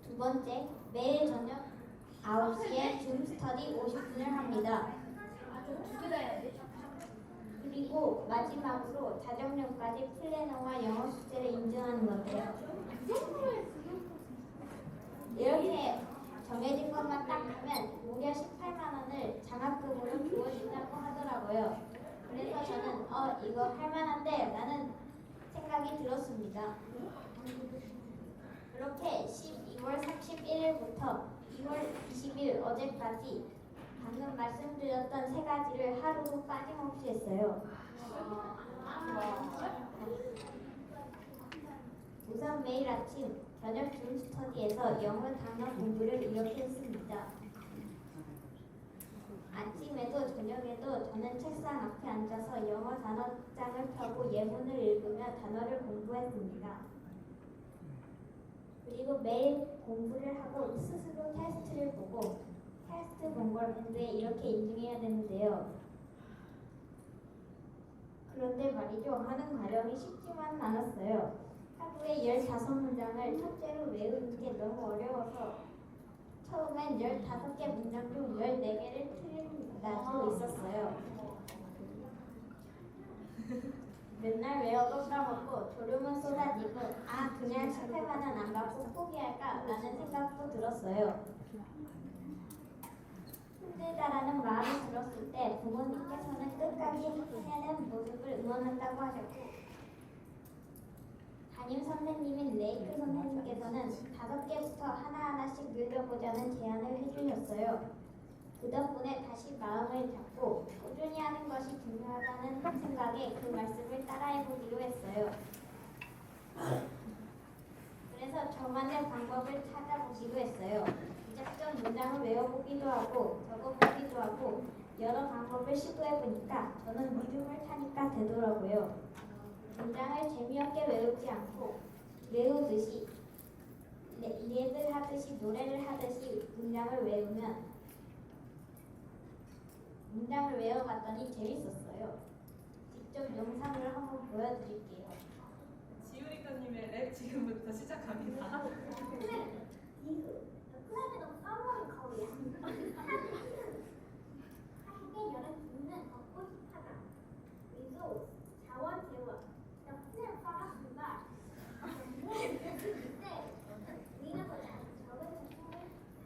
두 번째, 매일 저녁 9시에 줌 스터디 50분을 합니다. 그리고 마지막으로 자정료까지 플래너와 영어 숙제를 인증하는 건데요. 이렇게 정해진 것만 딱 하면 무려 18만 원을 장학금으로 주어진다고 하더라고요. 그래서 저는 이거 할만한데 라는 생각이 들었습니다. 그렇게 12월 31일부터 2월 20일 어제까지 방금 말씀드렸던 세 가지를 하루도 빠짐없이 했어요. 우선 매일 아침 저녁 줌 스터디에서 영어 단어 공부를 이렇게 했습니다. 아침에도 저녁에도 저는 책상 앞에 앉아서 영어 단어장을 펴고 예문을 읽으며 단어를 공부했습니다. 그리고 매일 공부를 하고 스스로 테스트를 보고 테스트 본 걸 밴드에 이렇게 인증해야 되는데요. 그런데 말이죠. 하는 과정이 쉽지만은 않았어요. 하루에 15문장을 첫째로 외우는 게 너무 어려워서 처음엔 15개 문장 중 14개를 틀린 날도 있었어요. 맨날 외워도 까먹고 졸음은 쏟아지고 그냥 18만 원 안 받고 포기할까 라는 생각도 들었어요. 힘들다라는 마음이 들었을 때 부모님께서는 끝까지 해내는 모습을 응원한다고 하셨고 담임 선생님인 레이크 선생님께서는 5개부터 하나하나씩 늘려보자는 제안을 해주셨어요. 그 덕분에 다시 마음을 잡고 꾸준히 하는 것이 중요하다는 생각에 그 말씀을 따라해보기로 했어요. 그래서 저만의 방법을 찾아보기로 했어요. 무작정 문장을 외워보기도 하고 적어보기도 하고 여러 방법을 시도해보니까 저는 리듬을 타니까 되더라고요. 문장을 재미없게 외우지 않고 외우듯이 랩을 하듯이 노래를 하듯이 문장을 외워봤더니 재밌었어요. 직접 영상을 한번 보여드릴게요. 지우리터님의 랩 지금부터 시작합니다. 한국의 여름 기분은 걷고 싶하다. 그리고 자원 재원, 덕분에 살았습니다. 그때 우리는 보다 적은 지출을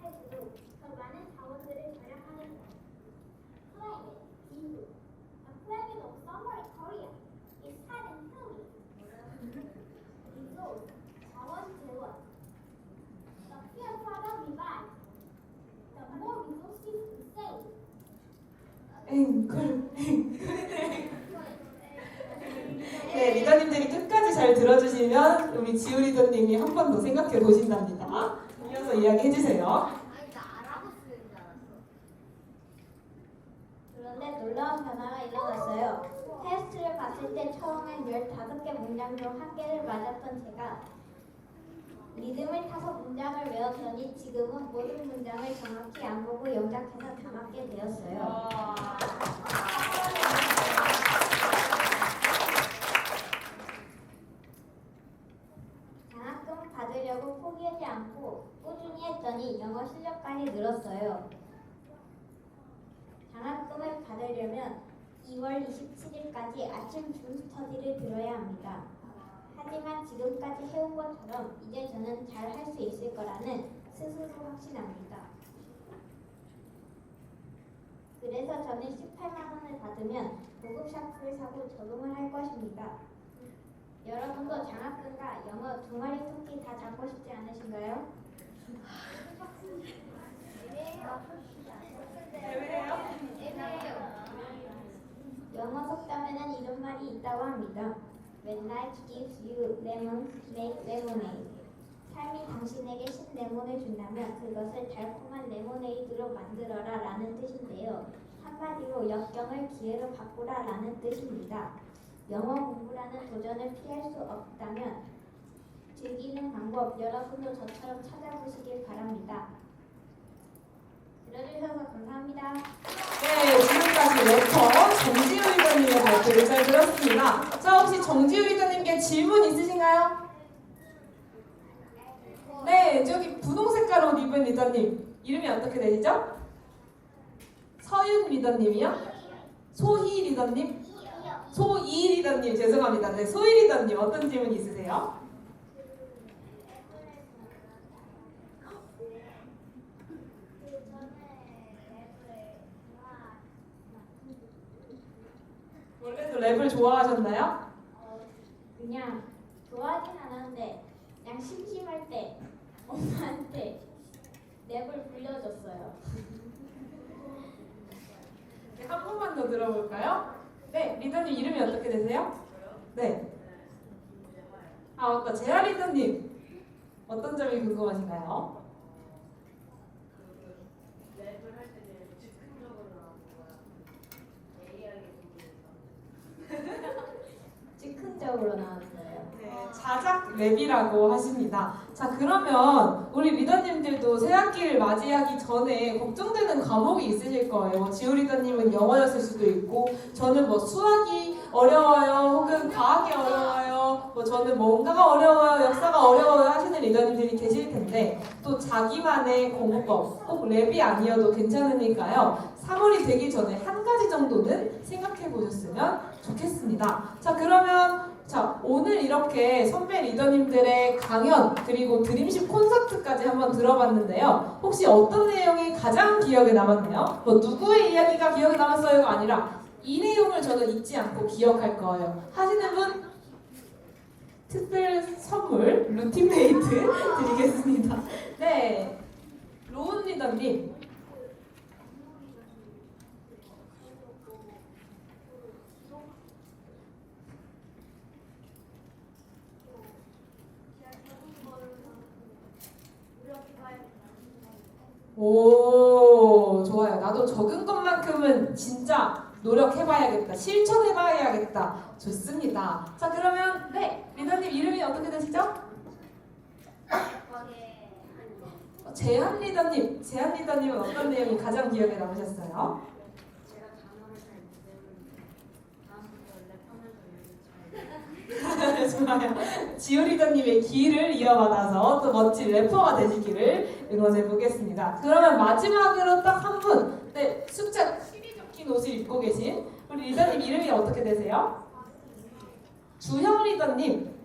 할수록 더 많은 자원들을 절약하는 것. 프라이빗, 비유, A private of summer in Korea is hot and humid. 그리고 자원 재원, The fear father revives. The more resources we save. 네, 리더님들이 끝까지 잘 들어주시면 우리 지우 리더님이 한 번 더 생각해 보신답니다. 이어서 이야기해 주세요. 그런데 놀라운 변화가 일어났어요. 테스트를 봤을 때 처음엔 15개 문장 중 1개를 맞았던 제가 리듬을 타서 문장을 외웠더니 지금은 모든 문장을 정확히 안 보고 영작해서 다 맞게 되었어요. 장학금 받으려고 포기하지 않고 꾸준히 했더니 영어 실력까지 늘었어요. 9월 27일까지 아침 줌 스터디를 들어야 합니다. 하지만 지금까지 해온 것처럼 이제 저는 잘 할 수 있을 거라는 스스로 확신합니다. 그래서 저는 18만 원을 받으면 고급 샤프를 사고 적응을 할 것입니다. 여러분도 장학금과 영어 두 마리 토끼 다 잡고 싶지 않으신가요? 영어 속담에는 이런 말이 있다고 합니다. When life gives you lemons, make lemonade. 삶이 당신에게 신레몬을 준다면 그것을 달콤한 레모네이드로 만들어라 라는 뜻인데요. 한마디로 역경을 기회로 바꾸라 라는 뜻입니다. 영어 공부라는 도전을 피할 수 없다면 즐기는 방법 여러분도 저처럼 찾아보시길 바랍니다. 들어주셔서 감사합니다. 네, 지금까지 래퍼 정지우 리더님의 발표를 잘 들었습니다. 자, 혹시 정지우 리더님께 질문 있으신가요? 네, 저기 분홍 색깔 옷 입은 리더님 이름이 어떻게 되시죠? 서윤 리더님이요? 소희 리더님? 소이 리더님 죄송합니다. 네, 소희 리더님 어떤 질문 있으세요? 원래도 랩을 좋아하셨나요? 그냥 좋아하진 않았는데 그냥 심심할 때 엄마한테 랩을 불려줬어요. 네, 한 번만 더 들어볼까요? 네, 리더님 이름이 어떻게 되세요? 네. 아, 맞다. 재하 리더님 어떤 점이 궁금하신가요? 즉흥적으로 나왔어요. 네, 자작 랩이라고 하십니다. 자, 그러면 우리 리더님들도 새학기를 맞이하기 전에 걱정되는 과목이 있으실 거예요. 뭐 지우 리더님은 영어였을 수도 있고, 저는 뭐 수학이 어려워요, 혹은 과학이 어려워요, 뭐 저는 뭔가가 어려워요, 역사가 어려워요 하시는 리더님들이 계실 텐데, 또 자기만의 공부법, 꼭 랩이 아니어도 괜찮으니까요. 3월이 되기 전에 한 가지 정도는 생각해 보셨으면 좋겠습니다. 자, 그러면 오늘 이렇게 선배 리더님들의 강연 그리고 드림십 콘서트까지 한번 들어봤는데요. 혹시 어떤 내용이 가장 기억에 남았나요? 뭐 누구의 이야기가 기억에 남았어요가 아니라 이 내용을 저는 잊지 않고 기억할 거예요. 하시는 분 특별 선물 루틴메이트 드리겠습니다. 네, 로운 리더님. 오, 좋아요. 나도 적은 것만큼은 진짜 노력해봐야겠다. 실천해봐야겠다. 좋습니다. 자, 그러면 네, 리더님 이름이 어떻게 되시죠? 재한 리더님. 재한 리더님은 어떤 내용이 가장 기억에 남으셨어요? 좋아요. 지우 리더님의 길을 이어받아서 또 멋진 래퍼가 되시기를 응원해 보겠습니다. 그러면 마지막으로 딱 한 분, 네, 숫자 7이 적힌 옷을 입고 계신 우리 리더님 이름이 어떻게 되세요? 주형 리더님.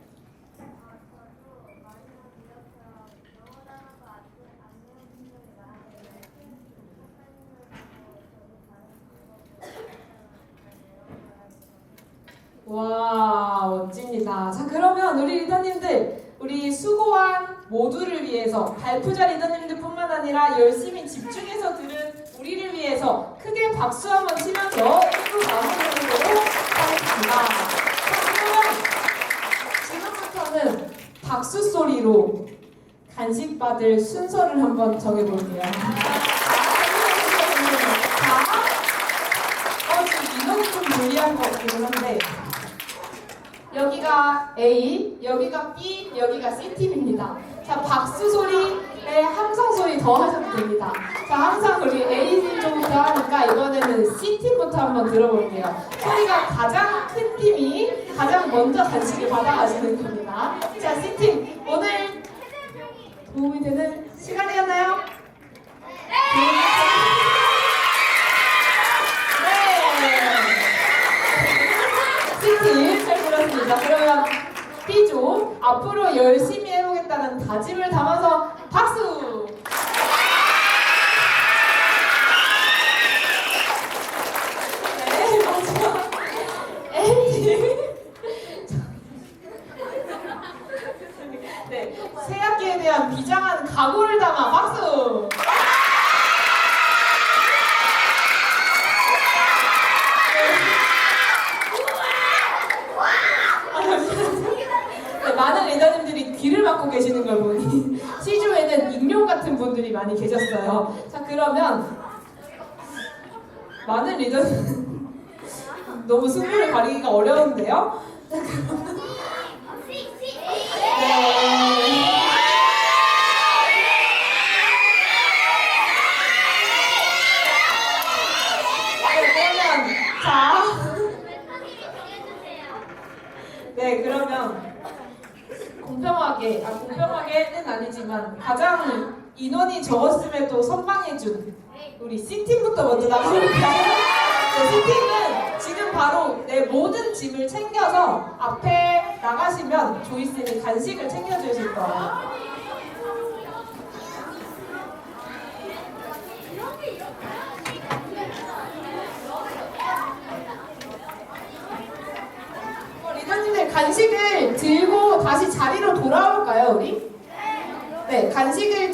와, 멋집니다. 자, 그러면 우리 리더님들, 우리 수고한 모두를 위해서 발표자 리더님들 뿐만 아니라 열심히 집중해서 들은 우리를 위해서 크게 박수 한번 치면서 1부 마무리하도록 하겠습니다. 자, 그러면 지금부터는 박수 소리로 간식 받을 순서를 한번 정해볼게요. 지금 인원이 좀 불리한 것 같기는 한데, 여기가 A, 여기가 B, 여기가 C팀입니다. 자, 박수 소리에 함성 소리 더 하셔도 됩니다. 자, 항상 우리 A 쪽부터 하니까 이번에는 C팀부터 한번 들어볼게요. 소리가 가장 큰 팀이 가장 먼저 간식을 받아가시는 겁니다. 자, C팀, 오늘 도움이 되는 시간이었나요? 네! B조 앞으로 열심히 해보겠다는 다짐을 담아서 박수! 네, 마지막 A팀. 네, 새 학기에 대한 비장한 각오를 담아 박수! 네, 많은 리더님들이 귀를 막고 계시는 걸 보니 C조에는 익룡 같은 분들이 많이 계셨어요. 자, 그러면 많은 리더님 너무 승부를 가리기가 어려운데요. 자, 그러면 네. 그러면 자. 네, 그러면 공평하게는 아니지만 가장 인원이 적었음에도 선방해준 우리 C팀부터 먼저 나가볼까요? 네, C팀은 지금 바로 내 모든 짐을 챙겨서 앞에 나가시면 조이쌤이 간식을 챙겨주실 거예요. 리더님들 간식을 들고 다시 자리로 돌아올까요, 우리? 네, 간식을